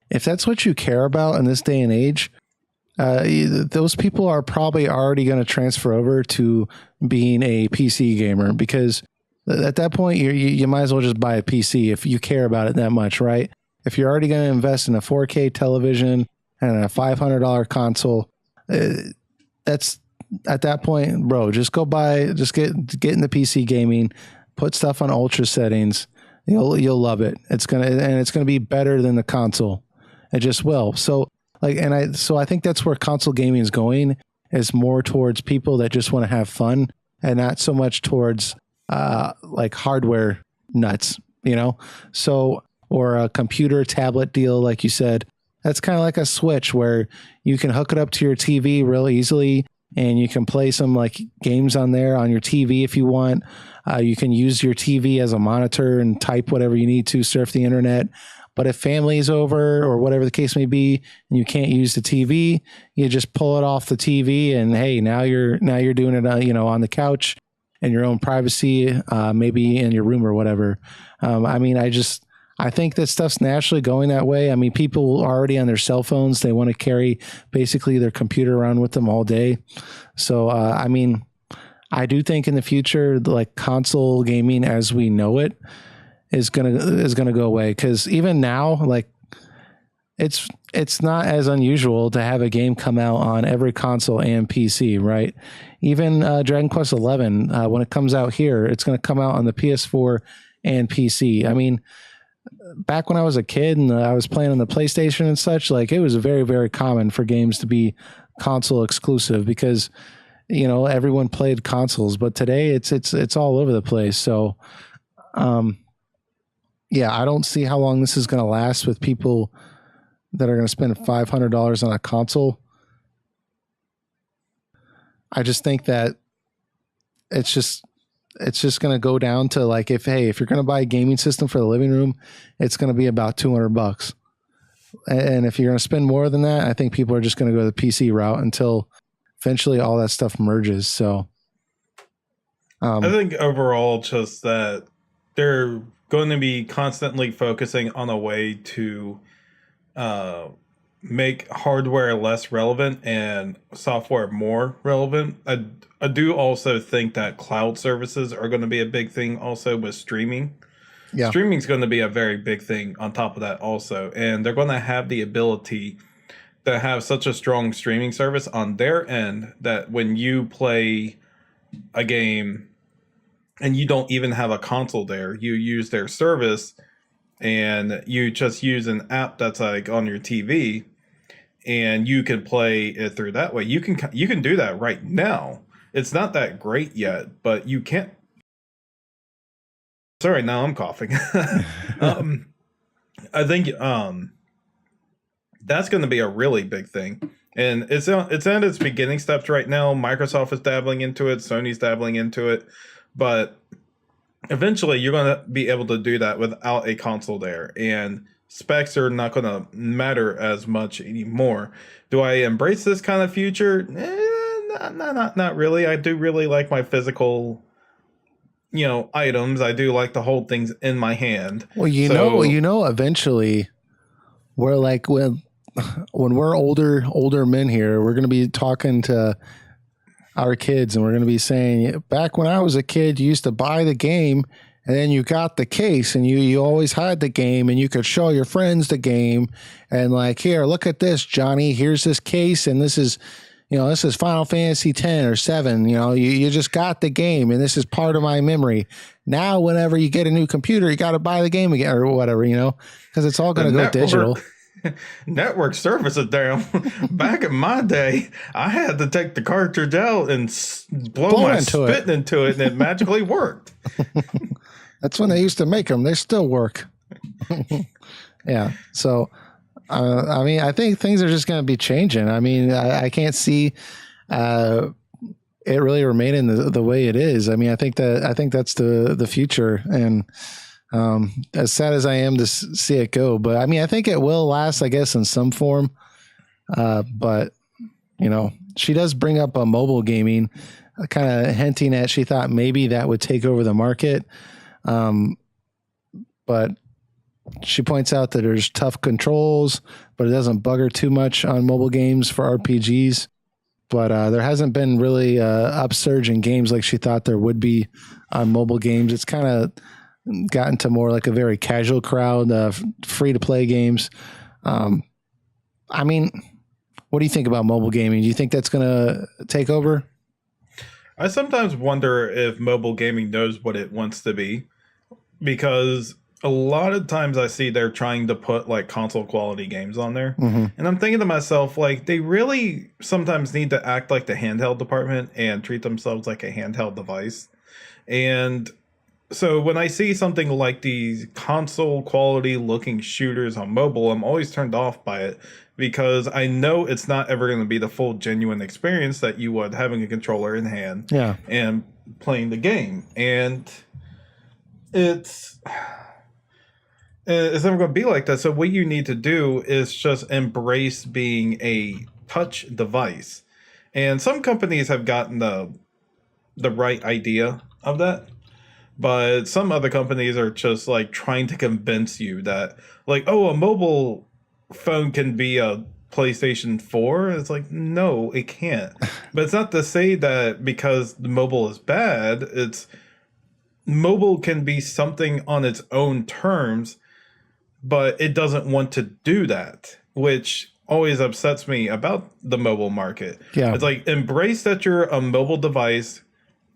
If that's what you care about in this day and age, those people are probably already going to transfer over to being a PC gamer, because at that point you might as well just buy a PC if you care about it that much, right? If you're already going to invest in a 4K television and a $500 console, that's at that point, bro, just get in the PC gaming, put stuff on ultra settings. You'll love it. It's gonna be better than the console. It just will. So I think that's where console gaming is going, is more towards people that just want to have fun, and not so much towards like hardware nuts, So, or a computer tablet deal, like you said, that's kind of like a Switch where you can hook it up to your TV real easily, and you can play some like games on there on your TV if you want. You can use your TV as a monitor and type whatever you need to, surf the internet. But if family's over or whatever the case may be, and you can't use the TV, you just pull it off the TV, and hey, now you're doing it, on the couch in your own privacy, maybe in your room or whatever. I mean, I think that stuff's naturally going that way. I mean, people are already on their cell phones. They want to carry basically their computer around with them all day. So, I mean, I do think in the future, like console gaming as we know it is gonna go away. Because even now, like it's not as unusual to have a game come out on every console and PC, right? Even Dragon Quest XI, when it comes out here, it's going to come out on the PS4 and PC. I mean, back when I was a kid and I was playing on the PlayStation and such, like it was very, very common for games to be console exclusive because, you know, everyone played consoles. But today it's all over the place. So, yeah, I don't see how long this is going to last with people that are going to spend $500 on a console. I just think that it's just going to go down to like, if you're going to buy a gaming system for the living room, it's going to be about $200. And if you're going to spend more than that, I think people are just going to go the PC route until eventually all that stuff merges. So I think overall just that they're going to be constantly focusing on a way to make hardware less relevant and software more relevant. I do also think that cloud services are going to be a big thing also with streaming. Yeah. Streaming is going to be a very big thing on top of that also. And they're going to have the ability to have such a strong streaming service on their end that when you play a game and you don't even have a console there, you use their service and you just use an app that's like on your TV and you can play it through that way. You can do that right now. It's not that great yet, but you can't. Sorry, now I'm coughing. I think that's going to be a really big thing. And it's at its beginning steps right now. Microsoft is dabbling into it. Sony's dabbling into it. But eventually, you're going to be able to do that without a console there. And specs are not going to matter as much anymore. Do I embrace this kind of future? Not really. I do really like my physical, items. I do like to hold things in my hand. Well, eventually, we're like when we're older men here, we're going to be talking to our kids and we're going to be saying, back when I was a kid, you used to buy the game and then you got the case and you always had the game and you could show your friends the game and like, here, look at this, Johnny, here's this case and this is Final Fantasy X or 7. You just got the game and this is part of my memory. Now, whenever you get a new computer, you got to buy the game again or whatever, because it's all going to go digital. Network services down. Back in my day, I had to take the cartridge out and blow my spit into it, and it magically worked. That's when they used to make them. They still work. Yeah. So, I think things are just going to be changing. I can't see it really remaining the way it is. I think that's the future. And as sad as I am to see it go, but I think it will last, I guess, in some form. But she does bring up a mobile gaming, kind of hinting at she thought maybe that would take over the market. But she points out that there's tough controls, but it doesn't bug her too much on mobile games for RPGs. But there hasn't been really upsurge in games like she thought there would be on mobile games. It's kind of gotten to more like a very casual crowd, free to play games. What do you think about mobile gaming? Do you think that's going to take over? I sometimes wonder if mobile gaming knows what it wants to be, because a lot of times I see they're trying to put like console quality games on there. Mm-hmm. And I'm thinking to myself, like, they really sometimes need to act like the handheld department and treat themselves like a handheld device. And so when I see something like these console quality looking shooters on mobile, I'm always turned off by it, because I know it's not ever going to be the full genuine experience that you would having a controller in hand and playing the game. And it's never going to be like that. So what you need to do is just embrace being a touch device. And some companies have gotten the right idea of that. But some other companies are just like trying to convince you that like, oh, a mobile phone can be a PlayStation 4. It's like, no, it can't. But it's not to say that because the mobile is bad. It's mobile can be something on its own terms, but it doesn't want to do that, which always upsets me about the mobile market. Yeah. It's like, embrace that you're a mobile device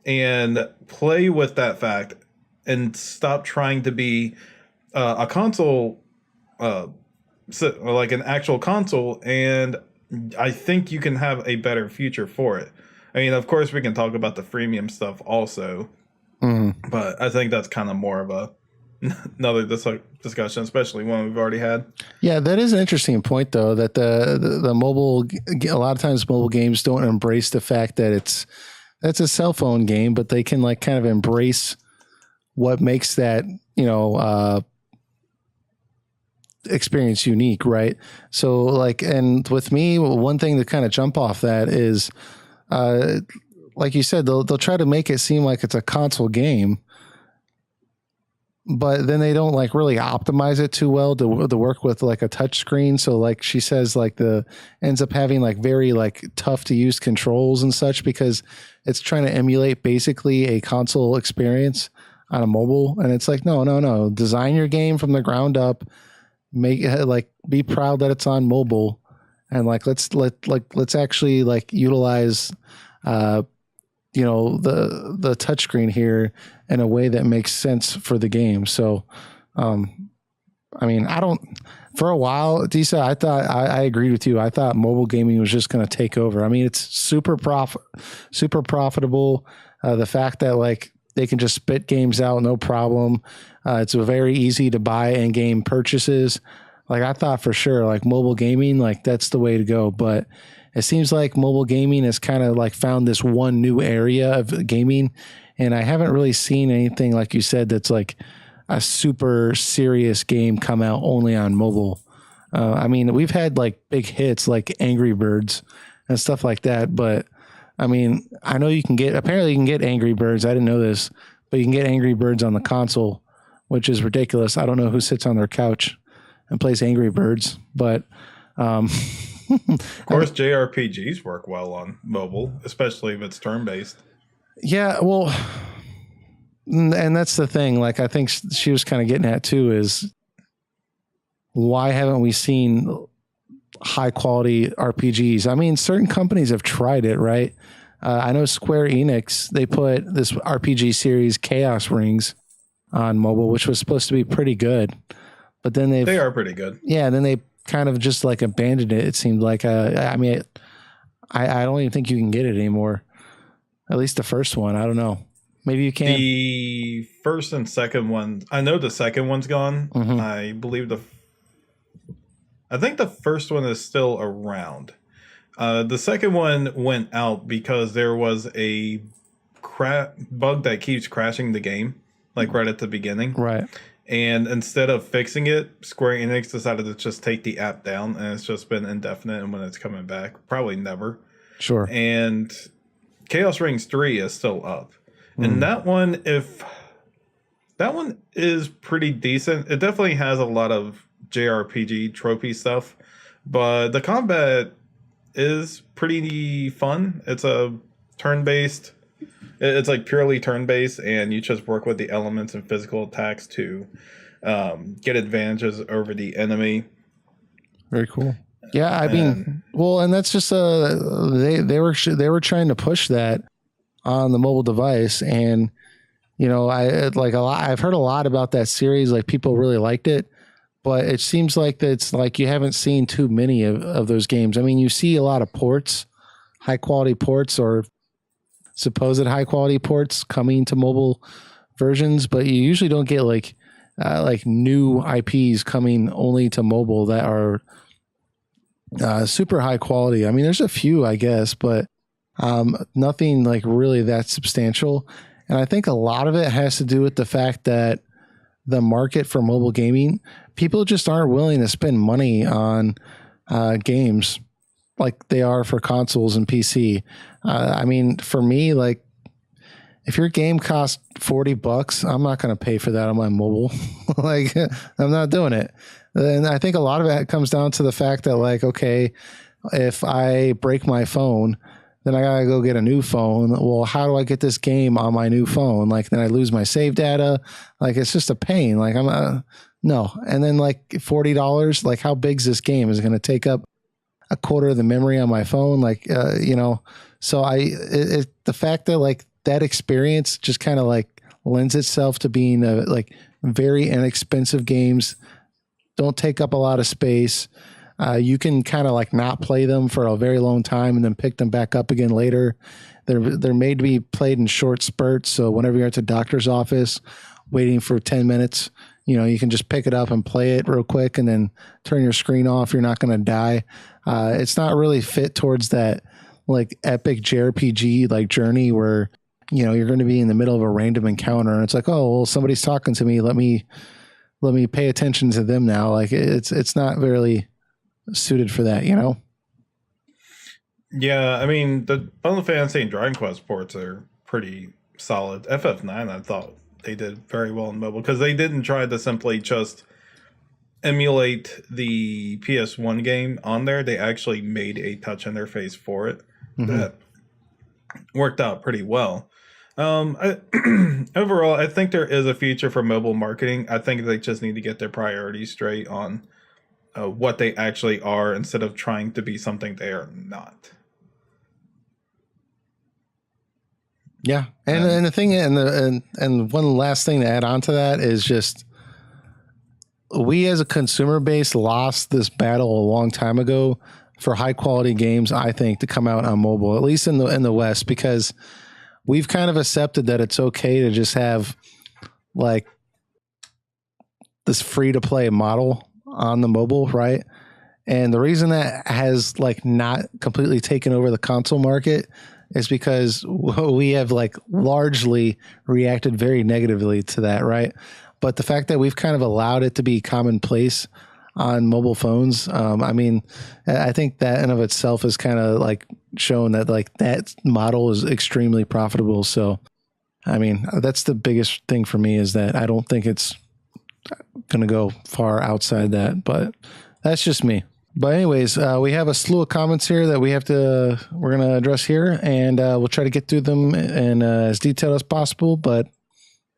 and play with that fact and stop trying to be a console, like an actual console. And I think you can have a better future for it. I mean, of course, we can talk about the freemium stuff also, but I think that's kind of more of another discussion, especially one we've already had. Yeah, that is an interesting point, though, that the mobile, a lot of times mobile games don't embrace the fact that that's a cell phone game, but they can like kind of embrace what makes that, experience unique, right? So like, and with me, one thing to kind of jump off that is, like you said, they'll try to make it seem like it's a console game, but then they don't like really optimize it too well to work with like a touch screen. So like she says, like ends up having like very like tough to use controls and such because it's trying to emulate basically a console experience on a mobile. And it's like, no, design your game from the ground up, make it like, be proud that it's on mobile. And like, let's actually like utilize, the touchscreen here in a way that makes sense for the game. So, I mean, for a while, Disa, I thought I agreed with you. I thought mobile gaming was just going to take over. I mean, it's super profitable. The fact that like they can just spit games out, no problem. It's very easy to buy in-game purchases. Like I thought for sure, like mobile gaming, like that's the way to go. But it seems like mobile gaming has kind of like found this one new area of gaming. And I haven't really seen anything, like you said, that's like a super serious game come out only on mobile. I mean, we've had like big hits like Angry Birds and stuff like that. But I mean, I know apparently you can get Angry Birds. I didn't know this, but you can get Angry Birds on the console, which is ridiculous. I don't know who sits on their couch and plays Angry Birds, but, of course, JRPGs work well on mobile, especially if it's turn-based. Yeah, well, and that's the thing. Like, I think she was kind of getting at too is why haven't we seen high-quality RPGs? I mean, certain companies have tried it, right? I know Square Enix, they put this RPG series, Chaos Rings, on mobile, which was supposed to be pretty good. But then they are pretty good. Yeah, and then they kind of just like abandoned it. It seemed like I mean, I don't even think you can get it anymore. At least the first one. I don't know. Maybe you can. The first and second one. I know the second one's gone. Mm-hmm. I believe I think the first one is still around. The second one went out because there was a bug that keeps crashing the game, like right at the beginning. Right. And instead of fixing it, Square Enix decided to just take the app down, and it's just been indefinite. And when it's coming back, probably never. Sure. And Chaos Rings 3 is still up. And that one is pretty decent. It definitely has a lot of JRPG trophy stuff, but the combat is pretty fun. It's a turn-based. It's like purely turn-based, and you just work with the elements and physical attacks to get advantages over the enemy. Very cool. Yeah, I mean, well, and that's just they were trying to push that on the mobile device, and I've heard a lot about that series. Like people really liked it, but it seems like that's like you haven't seen too many of those games. I mean, you see a lot of ports, high quality ports or supposed high quality ports coming to mobile versions, but you usually don't get like new IPs coming only to mobile that are super high quality. I mean, there's a few, I guess, but nothing like really that substantial. And I think a lot of it has to do with the fact that the market for mobile gaming, people just aren't willing to spend money on games like they are for consoles and PC. I mean, for me, like if your game costs $40, I'm not going to pay for that on my mobile. Like, I'm not doing it. And I think a lot of it comes down to the fact that, like, okay, if I break my phone, then I gotta go get a new phone. Well, how do I get this game on my new phone? Like, then I lose my save data. Like, it's just a pain. Like, no. And then, like, $40, like, how big's this game? Is it going to take up a quarter of the memory on my phone? Like, you know, so the fact that, like, that experience just kind of, like, lends itself to being like very inexpensive games, don't take up a lot of space. You can kind of like not play them for a very long time and then pick them back up again later. They're made to be played in short spurts. So whenever you're at the doctor's office waiting for 10 minutes, you know, you can just pick it up and play it real quick and then turn your screen off. You're not going to die. It's not really fit towards that like epic JRPG like journey where, you know, you're going to be in the middle of a random encounter and it's like, oh, well, somebody's talking to me. Let me pay attention to them now. Like it's not really suited for that, you know? Yeah, I mean, the Final Fantasy and Dragon Quest ports are pretty solid. FF9, I thought they did very well in mobile because they didn't try to simply just emulate the PS1 game on there. They actually made a touch interface for it that worked out pretty well. Overall, I think there is a future for mobile marketing. I think they just need to get their priorities straight on what they actually are instead of trying to be something they are not. Yeah, and the thing, and one last thing to add on to that is just we as a consumer base lost this battle a long time ago for high quality games. I think to come out on mobile, at least in the West, because we've kind of accepted that it's okay to just have like this free to play model on the mobile, right? And the reason that has like not completely taken over the console market is because we have like largely reacted very negatively to that, right? But the fact that we've kind of allowed it to be commonplace on mobile phones, I mean, I think that in of itself is kind of like shown that like that model is extremely profitable. So, I mean, that's the biggest thing for me is that I don't think it's going to go far outside that, but that's just me. But anyways, we have a slew of comments here that we're going to address here, and we'll try to get through them in as detailed as possible, but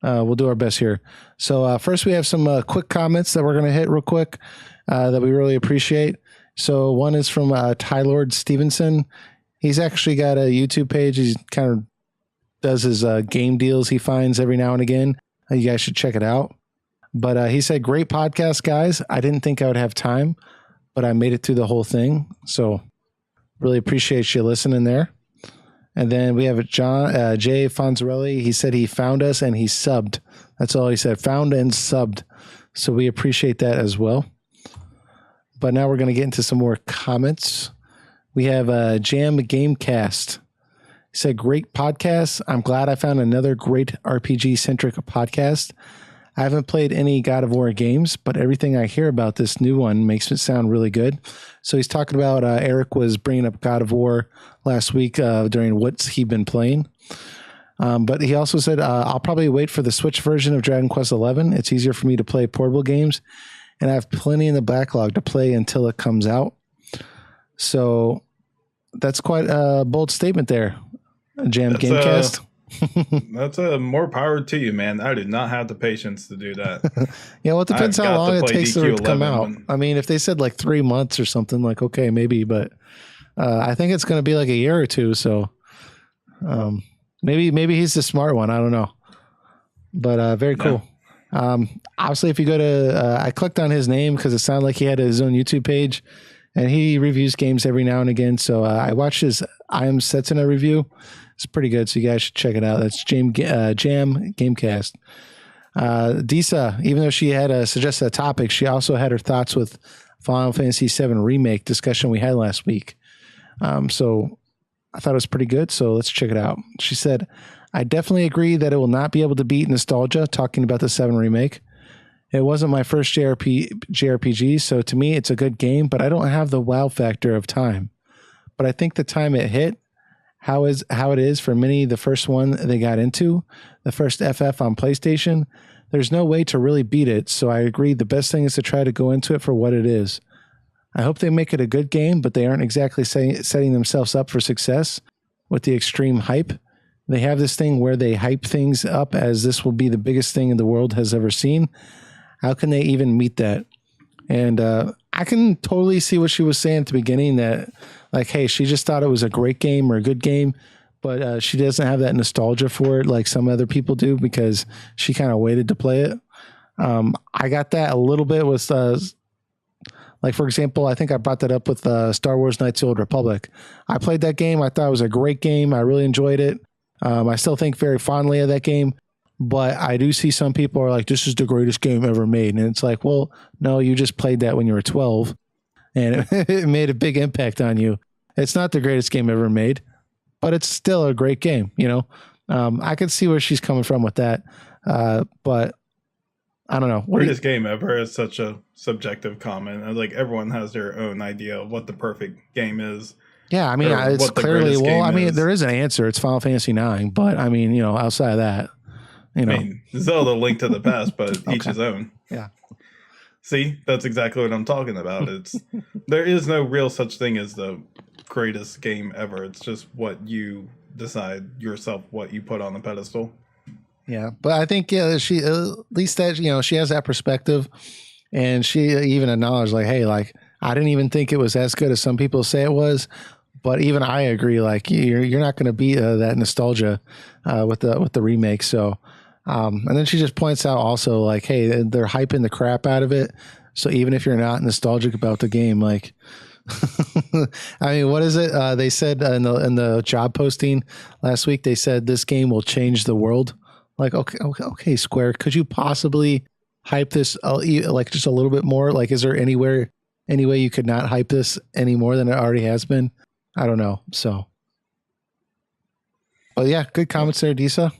we'll do our best here. So first we have some quick comments that we're going to hit real quick that we really appreciate. So one is from Tylord Stevenson. He's actually got a YouTube page. He kind of does his game deals he finds every now and again. You guys should check it out. But he said, great podcast, guys. I didn't think I would have time, but I made it through the whole thing. So really appreciate you listening there. And then we have Jay Fonzarelli. He said he found us and he subbed. That's all he said. Found and subbed. So we appreciate that as well. But now we're going to get into some more comments. We have Jam Gamecast. He said, great podcast. I'm glad I found another great RPG-centric podcast. I haven't played any God of War games, but everything I hear about this new one makes it sound really good. So he's talking about Eric was bringing up God of War last week during what's he been playing. But he also said, I'll probably wait for the Switch version of Dragon Quest XI. It's easier for me to play portable games, and I have plenty in the backlog to play until it comes out. So that's quite a bold statement there, Jam Gamecast. That's more power to you, man. I do not have the patience to do that. Yeah, well, it depends how long it takes to come out. I mean, if they said like 3 months or something, like, okay, maybe, but I think it's going to be like a year or two. So maybe he's the smart one. I don't know, but very cool. Obviously, if you go to, I clicked on his name because it sounded like he had his own YouTube page, and he reviews games every now and again. So I watched his I Am Setsuna review. It's pretty good, so you guys should check it out. That's Jam Gamecast. Disa, even though she had suggested a topic, she also had her thoughts with Final Fantasy VII Remake discussion we had last week. So I thought it was pretty good, so let's check it out. She said, I definitely agree that it will not be able to beat nostalgia, talking about the 7 Remake. It wasn't my first JRPG, so to me it's a good game, but I don't have the wow factor of time. But I think the time it hit how it is for many the first one they got into, the first FF on PlayStation. There's no way to really beat it, so I agree the best thing is to try to go into it for what it is. I hope they make it a good game, but they aren't exactly setting themselves up for success with the extreme hype. They have this thing where they hype things up as this will be the biggest thing in the world has ever seen. How can they even meet that? And I can totally see what she was saying at the beginning, that like, hey, she just thought it was a great game or a good game, but she doesn't have that nostalgia for it like some other people do because she kind of waited to play it. I got that a little bit with, like, for example, I think I brought that up with Star Wars Knights of the Old Republic. I played that game. I thought it was a great game. I really enjoyed it. I still think very fondly of that game. But I do see some people are like, this is the greatest game ever made. And it's like, well, no, you just played that when you were 12 and it made a big impact on you. It's not the greatest game ever made, but it's still a great game. You know, I can see where she's coming from with that. But I don't know. Greatest game ever is such a subjective comment. Like everyone has their own idea of what the perfect game is. Yeah. I mean, it's clearly, well, I mean, there is an answer. It's Final Fantasy 9, but I mean, you know, outside of that, you know, I mean, Zelda Link to the Past, but okay. Each his own. Yeah. See, that's exactly what I'm talking about. There is no real such thing as the greatest game ever. It's just what you decide yourself, what you put on the pedestal. Yeah, but I think she at least that, you know, she has that perspective, and she even acknowledged like, hey, like I didn't even think it was as good as some people say it was. But even I agree, like you're not going to beat that nostalgia with the remake. So. And then she just points out also like, hey, they're hyping the crap out of it. So even if you're not nostalgic about the game, like, I mean, what is it? They said in the job posting last week, they said this game will change the world. Like, okay, Square, could you possibly hype this like just a little bit more? Like, is there any way you could not hype this any more than it already has been? I don't know. So, but yeah, good comments there, Disa.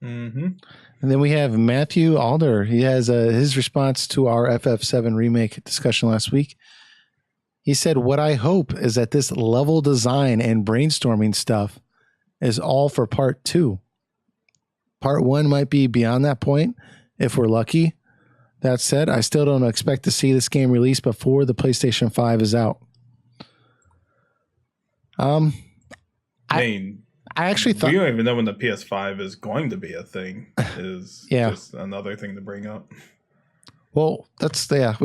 Mm-hmm. And then we have Matthew Alder. He has his response to our FF7 remake discussion last week. He said, what I hope is that this level design and brainstorming stuff is all for part 2. Part 1 might be beyond that point if we're lucky. That said, I still don't expect to see this game released before the PlayStation 5 is out. I actually thought... We don't even know when the PS5 is going to be a thing. Is yeah. Just another thing to bring up. Well, that's a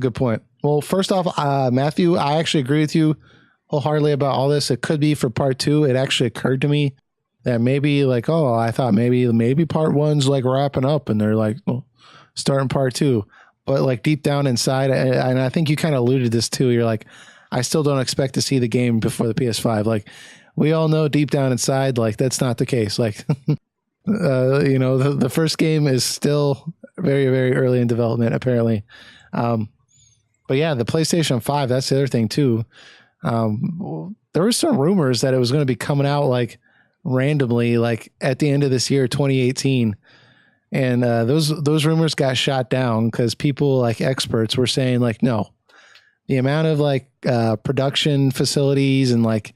good point. Well, first off, Matthew, I actually agree with you wholeheartedly about all this. It could be for part 2. It actually occurred to me that maybe like, I thought maybe part 1's like wrapping up and they're like, starting part 2. But like deep down inside, and I think you kind of alluded to this too, you're like, I still don't expect to see the game before the PS5. Like, we all know deep down inside, like that's not the case. Like, you know, the first game is still very, very early in development, apparently. But yeah, the PlayStation 5, that's the other thing too. There were some rumors that it was going to be coming out like randomly, like at the end of this year, 2018. And those rumors got shot down because people like experts were saying like, no, the amount of like production facilities and like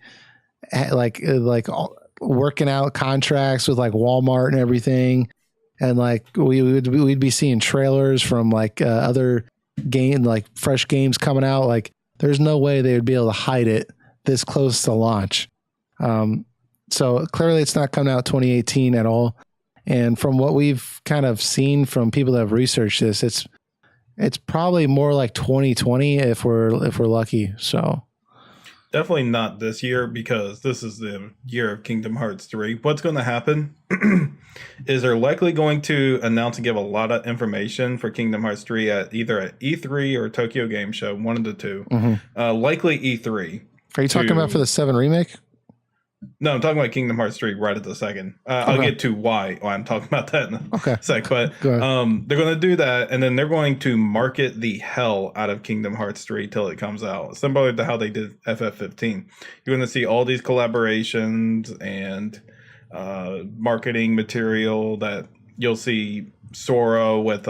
working out contracts with like Walmart and everything, and like we'd be seeing trailers from like other game, like fresh games coming out. Like there's no way they would be able to hide it this close to launch. So clearly it's not coming out 2018 at all. And from what we've kind of seen from people that have researched this, it's probably more like 2020 if we're lucky. So definitely not this year, because this is the year of Kingdom Hearts 3. What's going to happen is they're likely going to announce and give a lot of information for Kingdom Hearts 3 at either at E3 or Tokyo Game Show, one of the two. Mm-hmm. Likely E3. Are you talking about for the 7 remake? No, I'm talking about Kingdom Hearts 3 right at the second. I'll get to why I'm talking about that in a sec. But they're going to do that, and then they're going to market the hell out of Kingdom Hearts 3 till it comes out. Similar to how they did FF15. You're going to see all these collaborations and marketing material that you'll see Sora with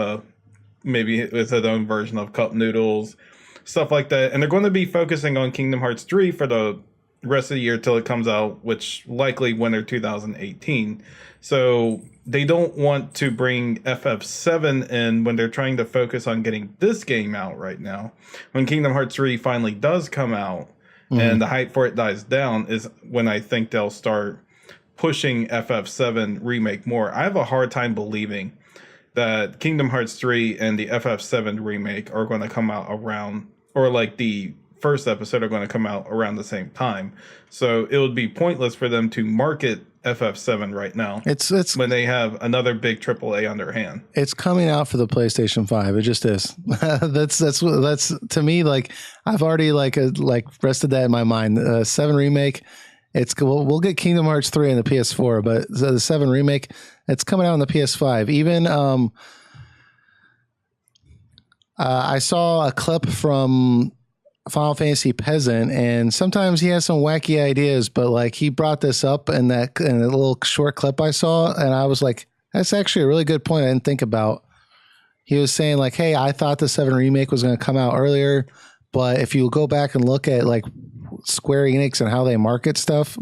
maybe with his own version of cup noodles, stuff like that. And they're going to be focusing on Kingdom Hearts 3 for the rest of the year till it comes out, which likely winter 2018. So they don't want to bring FF7 in when they're trying to focus on getting this game out right now. When Kingdom Hearts 3 finally does come out and the hype for it dies down is when I think they'll start pushing FF7 remake more. I have a hard time believing that Kingdom Hearts 3 and the FF7 remake are going to come out around, or like the first episode are going to come out around the same time. So it would be pointless for them to market FF7 right now. It's when they have another big AAA on their hand. It's coming out for the PlayStation 5. It just is. that's to me, like, I've already like rested that in my mind. 7 remake. We'll get Kingdom Hearts 3 on the PS4, but the 7 remake, it's coming out on the PS5. Even I saw a clip from Final Fantasy Peasant, and sometimes he has some wacky ideas, but like he brought this up in a little short clip I saw, and I was like, that's actually a really good point I didn't think about. He was saying like, hey, I thought the 7 remake was going to come out earlier, but if you go back and look at like Square Enix and how they market stuff,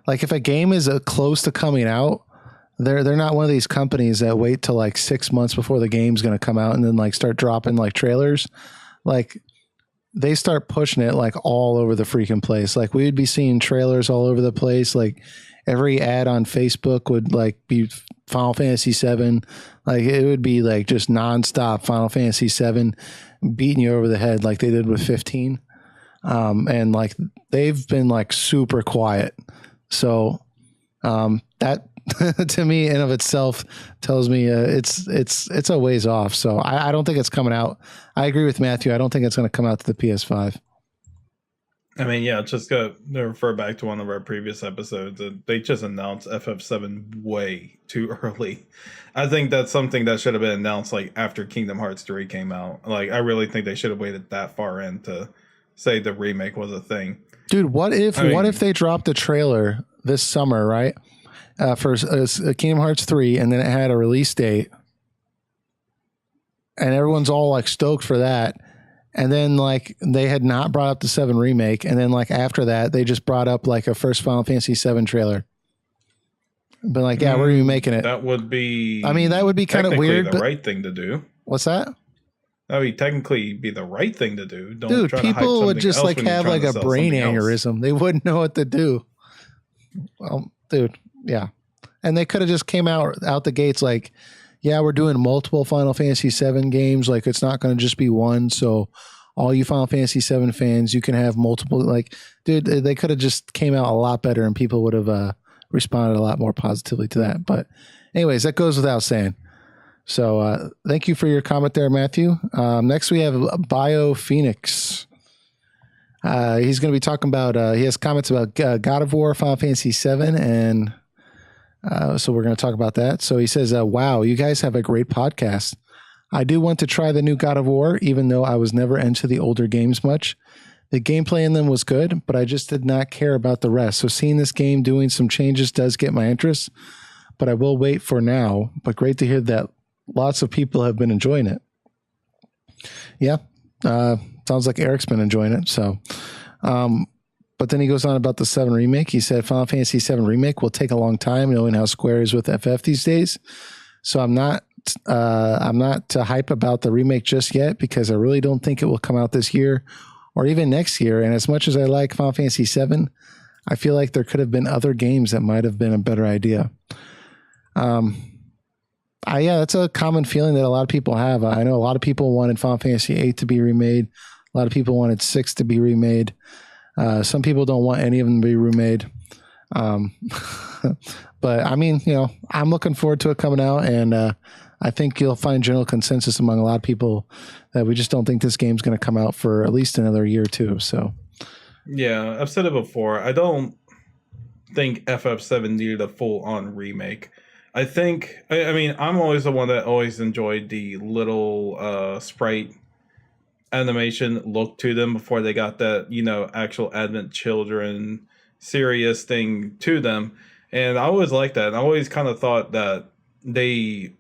like if a game is close to coming out, they're not one of these companies that wait till like 6 months before the game's going to come out and then like start dropping like trailers. Like they start pushing it like all over the freaking place. Like we would be seeing trailers all over the place. Like every ad on Facebook would like be Final Fantasy 7. Like it would be like just nonstop Final Fantasy 7 beating you over the head like they did with 15. And like they've been like super quiet. So that to me in of itself tells me it's a ways off. So I don't think it's coming out. I agree with Matthew. I don't think it's going to come out to the PS5. I mean, yeah, just to refer back to one of our previous episodes, they just announced FF7 way too early. I think that's something that should have been announced like after Kingdom Hearts 3 came out. Like, I really think they should have waited that far in to say the remake was a thing. Dude, what if they dropped a trailer this summer, right? For Kingdom Hearts 3, and then it had a release date, and everyone's all like stoked for that. And then like they had not brought up the 7 remake, and then like after that they just brought up like a first Final Fantasy 7 trailer. But like, yeah, we're remaking it. That would be. I mean, that would be kind of weird. The right thing to do. What's that? That would technically be the right thing to do. Don't Dude, try to hype people would just something like else have when you're like trying a to sell brain something else. aneurysm. They wouldn't know what to do. Well, dude, yeah. And they could have just came out the gates like, yeah, we're doing multiple Final Fantasy 7 games. Like it's not going to just be one. So all you Final Fantasy 7 fans, you can have multiple. Like, dude, they could have just came out a lot better, and people would have responded a lot more positively to that. But anyways, that goes without saying. So thank you for your comment there, Matthew. Next we have Bio Phoenix. He's going to be talking about, he has comments about God of War, Final Fantasy 7, and so we're going to talk about that. So he says, wow, you guys have a great podcast. I do want to try the new God of War, even though I was never into the older games much. The gameplay in them was good, but I just did not care about the rest. So seeing this game doing some changes does get my interest, but I will wait for now. But great to hear that lots of people have been enjoying it. Yeah. Sounds like Eric's been enjoying it. So, but then he goes on about the 7 remake. He said Final Fantasy 7 remake will take a long time, knowing how Square is with FF these days. So I'm not hype about the remake just yet, because I really don't think it will come out this year or even next year. And as much as I like Final Fantasy 7, I feel like there could have been other games that might have been a better idea. Yeah, that's a common feeling that a lot of people have. I know a lot of people wanted Final Fantasy 8 to be remade. A lot of people wanted 6 to be remade. Some people don't want any of them to be remade. But I mean, you know, I'm looking forward to it coming out, and I think you'll find general consensus among a lot of people that we just don't think this game's going to come out for at least another year or two. So, yeah, I've said it before. I don't think FF7 needed a full-on remake. I think, I mean, I'm always the one that always enjoyed the little sprite animation look to them before they got that, you know, actual Advent Children serious thing to them. And I always liked that. And I always kind of thought that they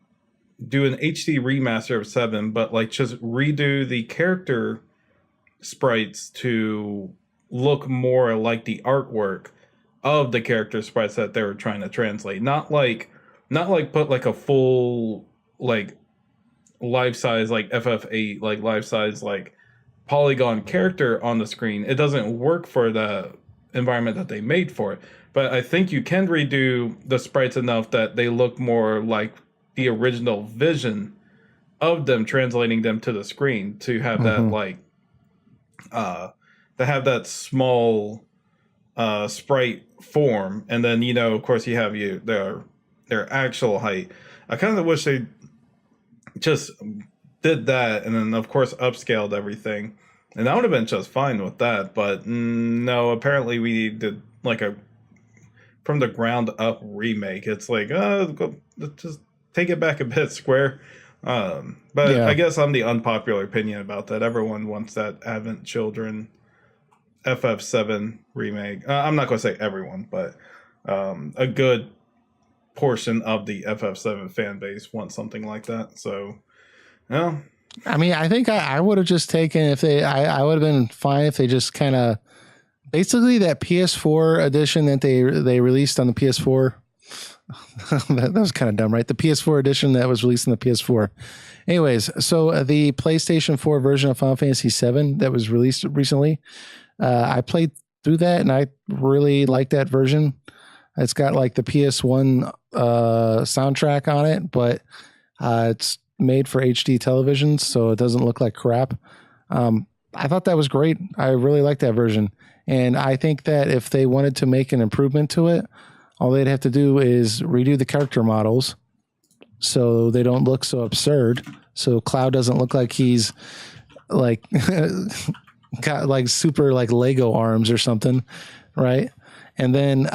do an HD remaster of 7, but like just redo the character sprites to look more like the artwork of the character sprites that they were trying to translate. Not like put like a full like life size like FF8 like life size like polygon character on the screen. It doesn't work for the environment that they made for it. But I think you can redo the sprites enough that they look more like the original vision of them, translating them to the screen to have that like to have that small sprite form, and then of course you have their actual height. I kind of wish they just did that, and then of course upscaled everything, and that would have been just fine with that. But no, apparently we needed like a from the ground up remake. It's like just take it back a bit, Square. But yeah. I guess I'm the unpopular opinion about that. Everyone wants that Advent Children FF7 remake. I'm not going to say everyone, but a good portion of the FF7 fan base wants something like that. So, yeah. I mean, I think I would have just taken I would have been fine if they just kind of basically that PS4 edition that they released on the PS4. that was kind of dumb, right? The PS4 edition that was released on the PS4. Anyways, so the PlayStation 4 version of Final Fantasy VII that was released recently, I played through that and I really like that version. It's got like the PS1 soundtrack on it, but it's made for HD television, so it doesn't look like crap. I thought that was great. I really like that version. And I think that if they wanted to make an improvement to it, all they'd have to do is redo the character models so they don't look so absurd. So Cloud doesn't look like he's like got like super like Lego arms or something, right? And then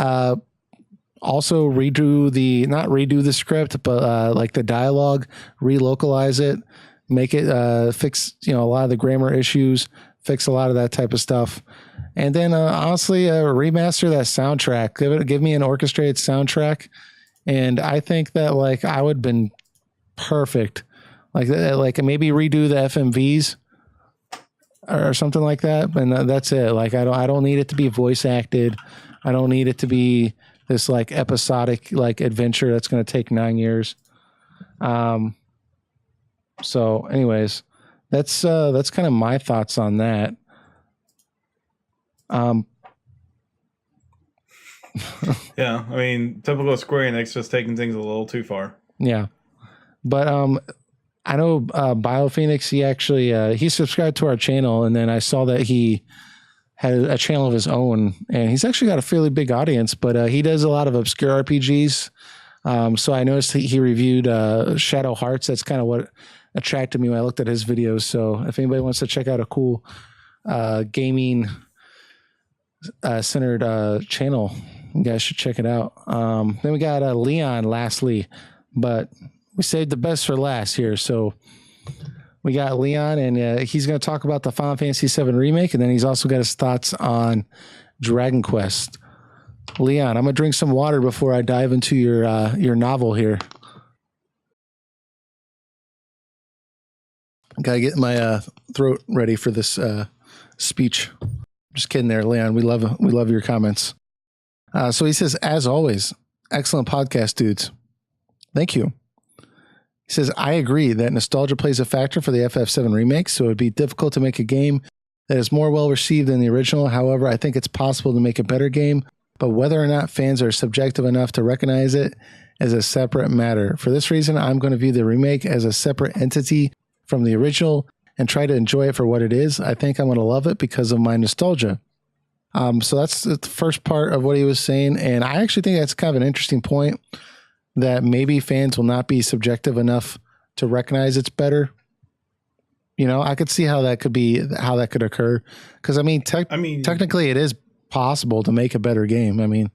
also not redo the script, but like the dialogue, relocalize it, make it fix a lot of the grammar issues, fix a lot of that type of stuff. And then honestly, remaster that soundtrack. Give me an orchestrated soundtrack, and I think that like I would have been perfect. Like maybe redo the FMVs or something like that, and that's it. Like I don't need it to be voice acted. I don't need it to be this like episodic like adventure that's going to take 9 years. So anyways, that's kind of my thoughts on that. Yeah, I mean, typical Square Enix, just taking things a little too far. Yeah, but I know BioPhoenix. He actually he subscribed to our channel, and then I saw that he had a channel of his own, and he's actually got a fairly big audience. But he does a lot of obscure RPGs. So I noticed he reviewed Shadow Hearts. That's kind of what attracted me when I looked at his videos. So if anybody wants to check out a cool gaming centered channel, you guys should check it out. Then we got Leon lastly, but we saved the best for last here. So we got Leon, and he's going to talk about the Final Fantasy VII remake, and then he's also got his thoughts on Dragon Quest. Leon, I'm going to drink some water before I dive into your novel here. Gotta get my throat ready for this speech. Just kidding there, Leon. We love your comments. So he says, as always, excellent podcast, dudes. Thank you. He says, I agree that nostalgia plays a factor for the FF7 remake, so it would be difficult to make a game that is more well received than the original. However, I think it's possible to make a better game, but whether or not fans are subjective enough to recognize it is a separate matter. For this reason, I'm going to view the remake as a separate entity from the original and try to enjoy it for what it is. I think I'm going to love it because of my nostalgia. So that's the first part of what he was saying. And I actually think that's kind of an interesting point, that maybe fans will not be subjective enough to recognize it's better. I could see how that could occur. Because technically it is possible to make a better game. I mean,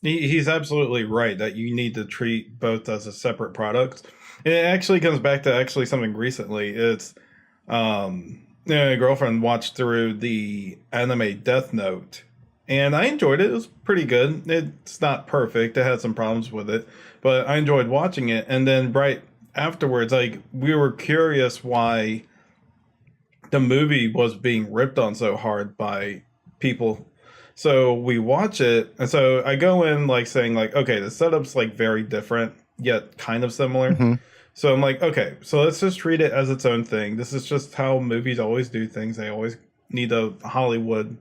he's absolutely right that you need to treat both as a separate product. It actually comes back to something recently. It's a girlfriend watched through the anime Death Note, and I enjoyed it. It was pretty good. It's not perfect. It had some problems with it, but I enjoyed watching it. And then right afterwards, like, we were curious why the movie was being ripped on so hard by people. So we watch it, and so I go in like saying like, okay, the setup's like very different yet kind of similar. Mm-hmm. So I'm like, okay, so let's just treat it as its own thing. This is just how movies always do things. They always need to Hollywood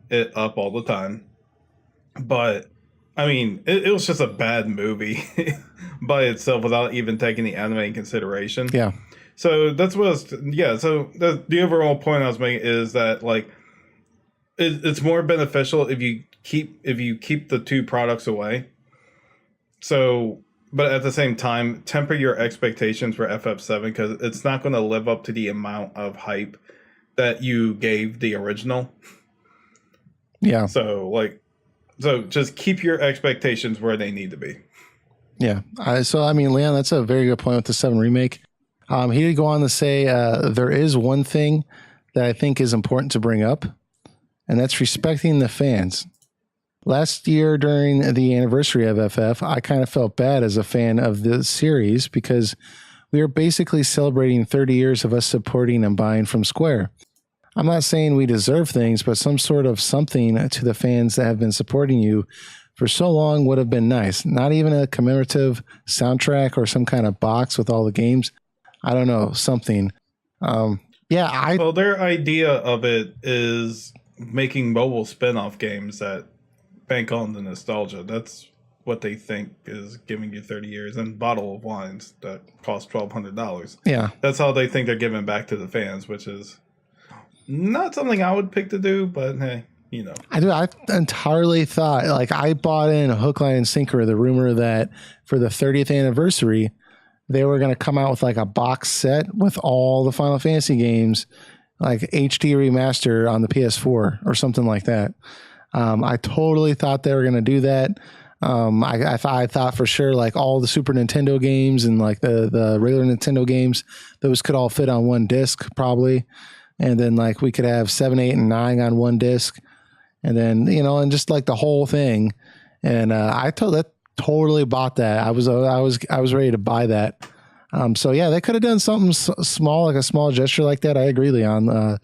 it up all the time. But I mean, it was just a bad movie by itself without even taking the anime in consideration. Yeah. So that's what I was, yeah. So the overall point I was making is that like it's more beneficial if you keep the two products away. So, but at the same time, temper your expectations for FF7 because it's not going to live up to the amount of hype that you gave the original. Yeah. So just keep your expectations where they need to be. Yeah. So, I mean, Leon, that's a very good point with the 7 remake. He did go on to say there is one thing that I think is important to bring up, and that's respecting the fans. Last year during the anniversary of FF, I kind of felt bad as a fan of the series because we are basically celebrating 30 years of us supporting and buying from Square. I'm not saying we deserve things, but some sort of something to the fans that have been supporting you for so long would have been nice. Not even a commemorative soundtrack or some kind of box with all the games. I don't know, something. Well, their idea of it is making mobile spin-off games that bank on the nostalgia. That's what they think is giving you 30 years, and bottle of wines that cost $1,200. Yeah. That's how they think they're giving back to the fans, which is not something I would pick to do, but hey, you know. I entirely thought, like, I bought in a hook, line, and sinker the rumor that for the 30th anniversary, they were going to come out with like a box set with all the Final Fantasy games, like HD remaster on the PS4 or something like that. I totally thought they were going to do that. I thought for sure like all the Super Nintendo games and like the regular Nintendo games, those could all fit on one disc probably. And then like we could have 7, 8, and 9 on one disc. And then, you know, and just like the whole thing. And I totally bought that. I was ready to buy that. So yeah, they could have done something small, like a small gesture like that. I agree, Leon.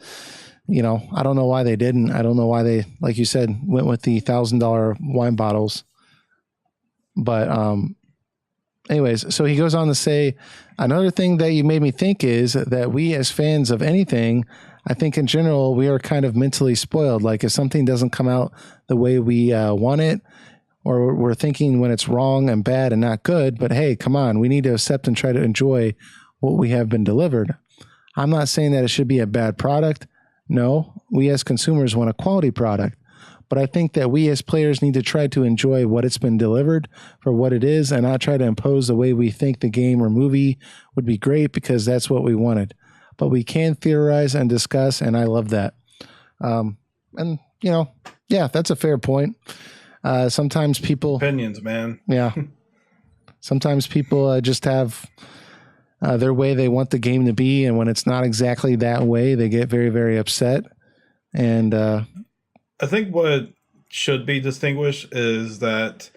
You know, I don't know why they didn't. I don't know why they, like you said, went with the $1,000 wine bottles. But anyways, so he goes on to say, another thing that you made me think is that we as fans of anything, I think in general, we are kind of mentally spoiled. Like if something doesn't come out the way we want it, or we're thinking when it's wrong and bad and not good, but hey, come on, we need to accept and try to enjoy what we have been delivered. I'm not saying that it should be a bad product. No, we as consumers want a quality product, but I think that we as players need to try to enjoy what it's been delivered for what it is and not try to impose the way we think the game or movie would be great because that's what we wanted. But we can theorize and discuss, and I love that. And, you know, yeah, that's a fair point. Sometimes people... Opinions, man. Yeah. Sometimes people just have... their way they want the game to be, and when it's not exactly that way, they get very, very upset. And I think what should be distinguished is that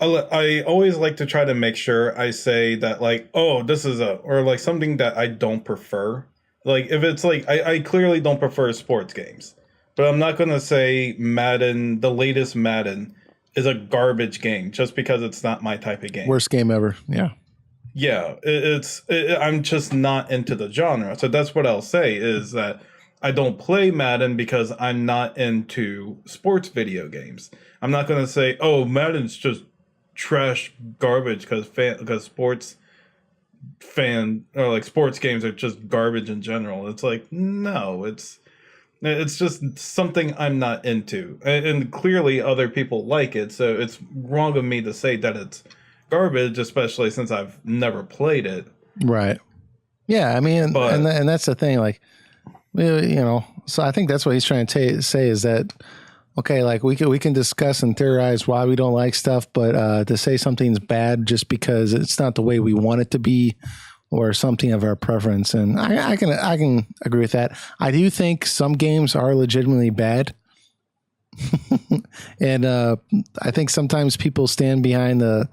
I always like to try to make sure I say that, like, oh, this is or like something that I don't prefer. Like, if it's like, I clearly don't prefer sports games, but I'm not going to say Madden, the latest Madden, is a garbage game just because it's not my type of game. Worst game ever. Yeah. Yeah, I'm just not into the genre. So that's what I'll say is that I don't play Madden because I'm not into sports video games. I'm not going to say, oh, Madden's just trash garbage because sports games are just garbage in general. It's like, no, it's just something I'm not into. And clearly other people like it. So it's wrong of me to say that it's garbage, especially since I've never played it. Right. Yeah, I mean, and that's the thing, like, you know, so I think that's what he's trying to say is that, okay, like we can discuss and theorize why we don't like stuff, but to say something's bad just because it's not the way we want it to be or something of our preference. And I can agree with that. I do think some games are legitimately bad. And I think sometimes people stand behind the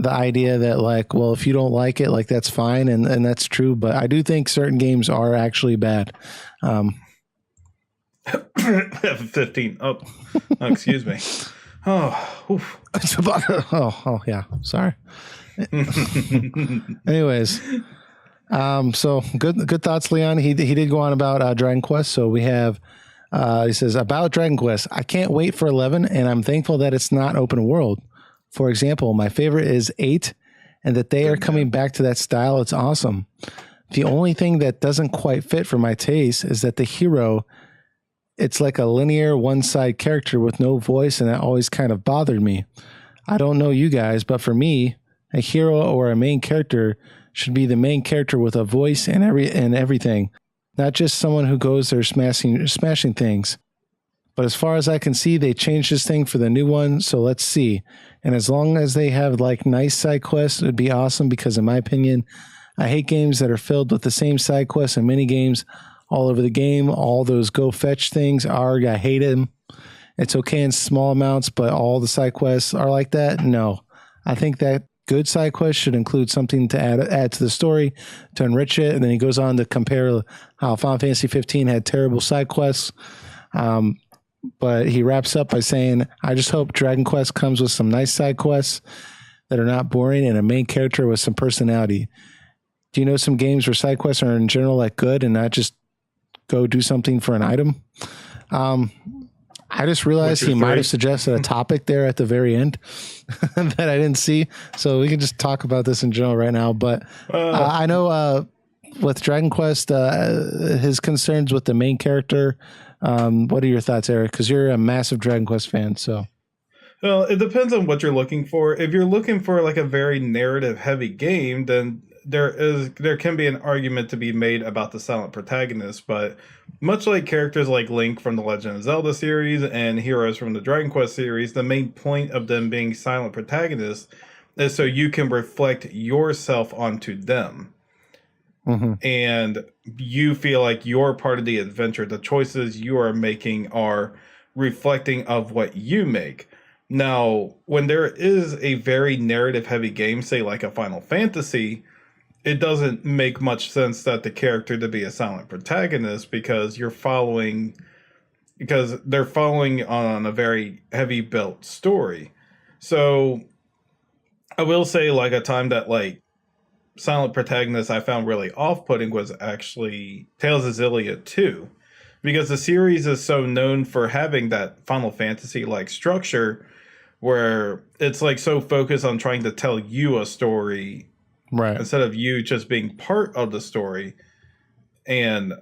idea that like, well, if you don't like it, like that's fine. And that's true. But I do think certain games are actually bad. 15. Oh, excuse me. Oh, oof. It's about. Oh, yeah. Sorry. Anyways, so good thoughts, Leon. He did go on about Dragon Quest. So we have. He says about Dragon Quest. I can't wait for 11, and I'm thankful that it's not open world. For example, my favorite is 8, and that they are coming back to that style. It's awesome. The only thing that doesn't quite fit for my taste is that the hero, it's like a linear one-side character with no voice, and that always kind of bothered me. I don't know you guys, but for me, a hero or a main character should be the main character with a voice and everything, not just someone who goes there smashing things. But as far as I can see, they changed this thing for the new one, so let's see. And as long as they have like nice side quests, it would be awesome because in my opinion, I hate games that are filled with the same side quests and mini games all over the game. All those go fetch things are, I hate them. It's okay in small amounts, but all the side quests are like that? No. I think that good side quests should include something to add to the story, to enrich it. And then he goes on to compare how Final Fantasy 15 had terrible side quests. But he wraps up by saying, I just hope Dragon Quest comes with some nice side quests that are not boring and a main character with some personality. Do you know some games where side quests are in general like good and not just go do something for an item? I just realized he might have suggested a topic there at the very end that I didn't see. So we can just talk about this in general right now. But I know with Dragon Quest, his concerns with the main character. What are your thoughts, Eric? Because you're a massive Dragon Quest fan. So, well, it depends on what you're looking for. If you're looking for like a very narrative heavy game, then there can be an argument to be made about the silent protagonist, but much like characters like Link from the Legend of Zelda series and heroes from the Dragon Quest series, the main point of them being silent protagonists is so you can reflect yourself onto them. Mm-hmm. And you feel like you're part of the adventure. The choices you are making are reflecting of what you make. Now, when there is a very narrative heavy game, say like a Final Fantasy, it doesn't make much sense that the character to be a silent protagonist because they're following on a very heavy built story. So I will say like a time that like silent protagonist I found really off-putting was actually Tales of Xillia 2, because the series is so known for having that Final Fantasy like structure where it's like so focused on trying to tell you a story. Right. Instead of you just being part of the story. And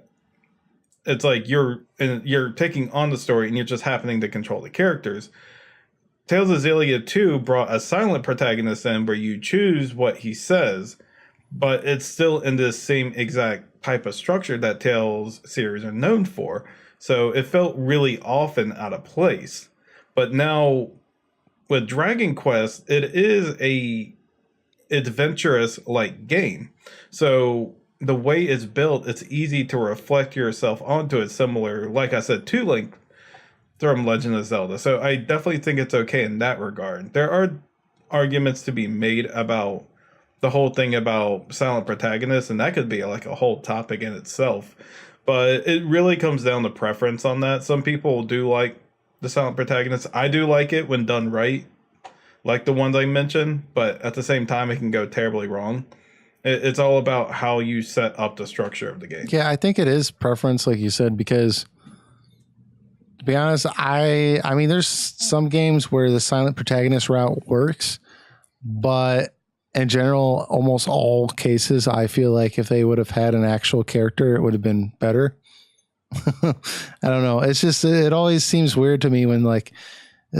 it's like you're taking on the story and you're just happening to control the characters. Tales of Xillia 2 brought a silent protagonist in where you choose what he says, but it's still in this same exact type of structure that Tales series are known for. So it felt really off and out of place. But now with Dragon Quest, it is a adventurous like game, so the way it's built, it's easy to reflect yourself onto it, similar like I said to Link from Legend of Zelda. So I definitely think it's okay in that regard. There are arguments to be made about the whole thing about silent protagonists, and that could be like a whole topic in itself, but it really comes down to preference on that. Some people do like the silent protagonist. I do like it when done right, like the ones I mentioned, but at the same time, it can go terribly wrong. It's all about how you set up the structure of the game. Yeah, I think it is preference, like you said, because to be honest, I mean, there's some games where the silent protagonist route works, but in general, almost all cases, I feel like if they would have had an actual character, it would have been better. I don't know. It's just, it always seems weird to me when like,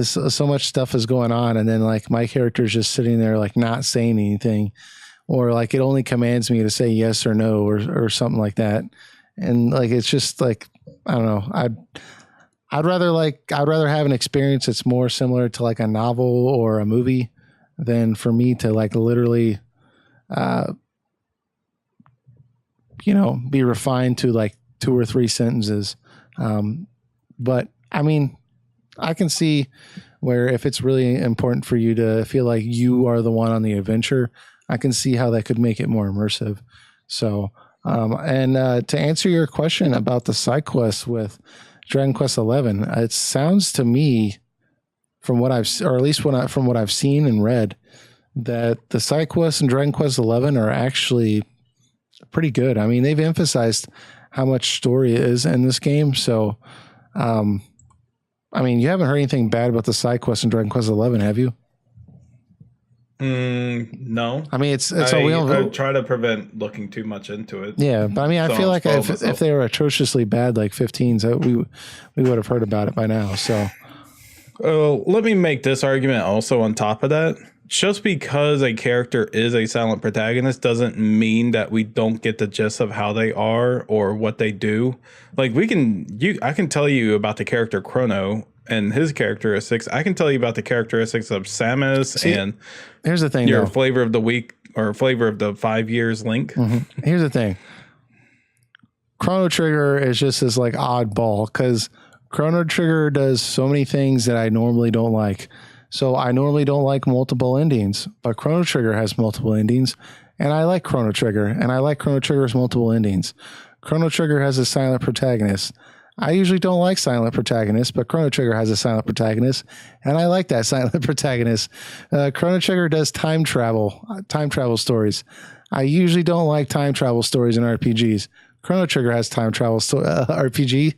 so much stuff is going on and then like my character's just sitting there like not saying anything, or like it only commands me to say yes or no or something like that. And like it's just like, I don't know, I'd rather have an experience that's more similar to like a novel or a movie than for me to like literally be refined to like 2 or 3 sentences. But I mean, I can see where if it's really important for you to feel like you are the one on the adventure, I can see how that could make it more immersive. So, to answer your question about the side quests with Dragon Quest 11. It sounds to me, from what I've, or at least from what I've seen and read, that the side quests in Dragon Quest 11 are actually pretty good. I mean, they've emphasized how much story is in this game. So, I mean, you haven't heard anything bad about the side quests in Dragon Quest 11, have you? No. I mean, I try to prevent looking too much into it. Yeah, but I mean, I feel like if they were atrociously bad, like 15s, we would have heard about it by now. So, let me make this argument also on top of that. Just because a character is a silent protagonist doesn't mean that we don't get the gist of how they are or what they do. Like I can tell you about the character Chrono and his characteristics. I can tell you about the characteristics of Samus. And here's the thing, your flavor of the week or flavor of the 5 years Link. Mm-hmm. Here's the thing. Chrono Trigger is just this like oddball because Chrono Trigger does so many things that I normally don't like. So I normally don't like multiple endings, but Chrono Trigger has multiple endings, and I like Chrono Trigger, and I like Chrono Trigger's multiple endings. Chrono Trigger has a silent protagonist. I usually don't like silent protagonists, but Chrono Trigger has a silent protagonist, and I like that silent protagonist. Chrono Trigger does time travel stories. I usually don't like time travel stories in RPGs. Chrono Trigger has time travel RPG.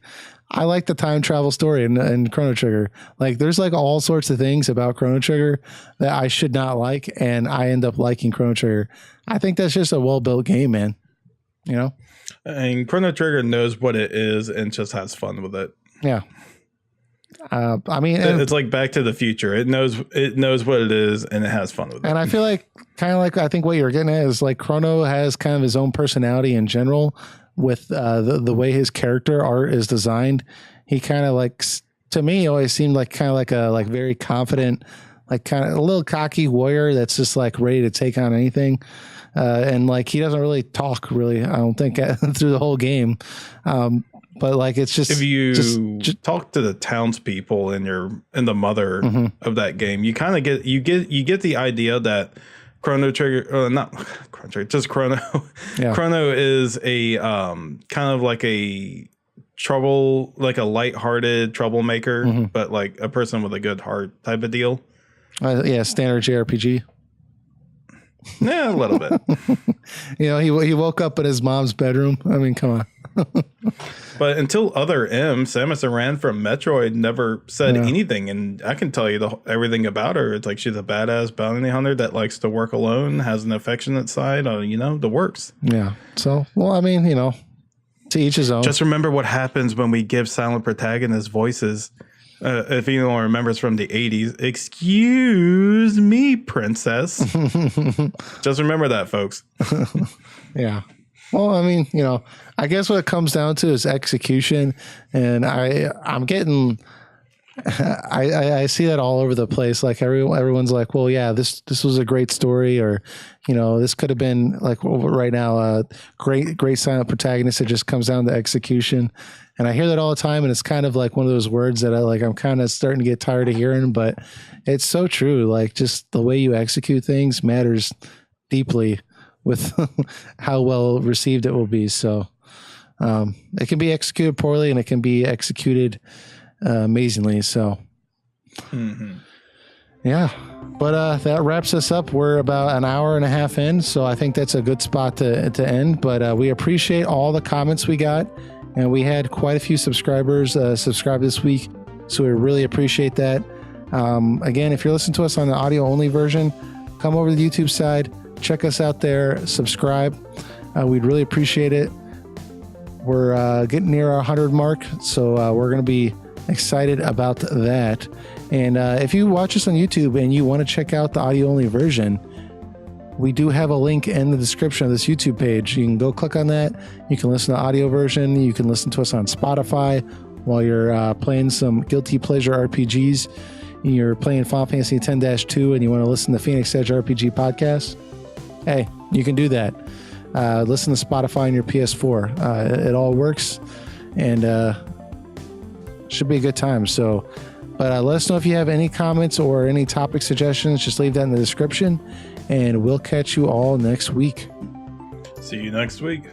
I like the time travel story in Chrono Trigger. Like, there's like all sorts of things about Chrono Trigger that I should not like, and I end up liking Chrono Trigger. I think that's just a well-built game, man. You know? And Chrono Trigger knows what it is and just has fun with it. Yeah. I mean, it's like Back to the Future. It knows what it is and it has fun with it. And I feel like I think what you're getting at is like Chrono has kind of his own personality in general. With the way his character art is designed, he kind of like, to me, always seemed like kind of like a very confident, like kind of a little cocky warrior that's just like ready to take on anything. And like he doesn't really talk, really, I don't think, through the whole game. But like it's just, if you just talk to the townspeople in the mother mm-hmm. of that game, you kind of get the idea that Chrono Trigger, not Chrono Trigger, just Chrono. Yeah. Chrono is a kind of like a lighthearted troublemaker, mm-hmm. but like a person with a good heart type of deal. Yeah, standard JRPG. Yeah, a little bit. You know, he woke up in his mom's bedroom. I mean, come on. But until Other M, Samus Aran from Metroid never said anything, and I can tell you everything about her. It's like she's a badass bounty hunter that likes to work alone, has an affectionate side, the works. Yeah. So, well, I mean, to each his own. Just remember what happens when we give silent protagonists voices. If anyone remembers from the 80s, excuse me, princess. Just remember that, folks. Yeah. Well, I mean, I guess what it comes down to is execution. And I'm getting, I see that all over the place. Like everyone's like, well, yeah, this was a great story, or, this could have been like right now, a great silent protagonist. It just comes down to execution. And I hear that all the time. And it's kind of like one of those words that I'm kind of starting to get tired of hearing, but it's so true. Like just the way you execute things matters deeply with how well received it will be. So it can be executed poorly and it can be executed amazingly. So yeah, but that wraps us up. We're about an hour and a half in, so I think that's a good spot to end. But we appreciate all the comments we got, and we had quite a few subscribers subscribe this week, so we really appreciate that. Again, if you're listening to us on the audio only version, come over to the YouTube side, check us out there, subscribe. We'd really appreciate it. We're getting near our 100 mark, so we're going to be excited about that. And if you watch us on YouTube and you want to check out the audio only version, we do have a link in the description of this YouTube page. You can go click on that. You can listen to the audio version. You can listen to us on Spotify while you're playing some guilty pleasure RPGs. You're playing Final Fantasy X-2 and you want to listen to Phoenix Edge RPG podcast. Hey, you can do that. Listen to Spotify on your PS4. It all works, and should be a good time. So, but let us know if you have any comments or any topic suggestions. Just leave that in the description, and we'll catch you all next week. See you next week.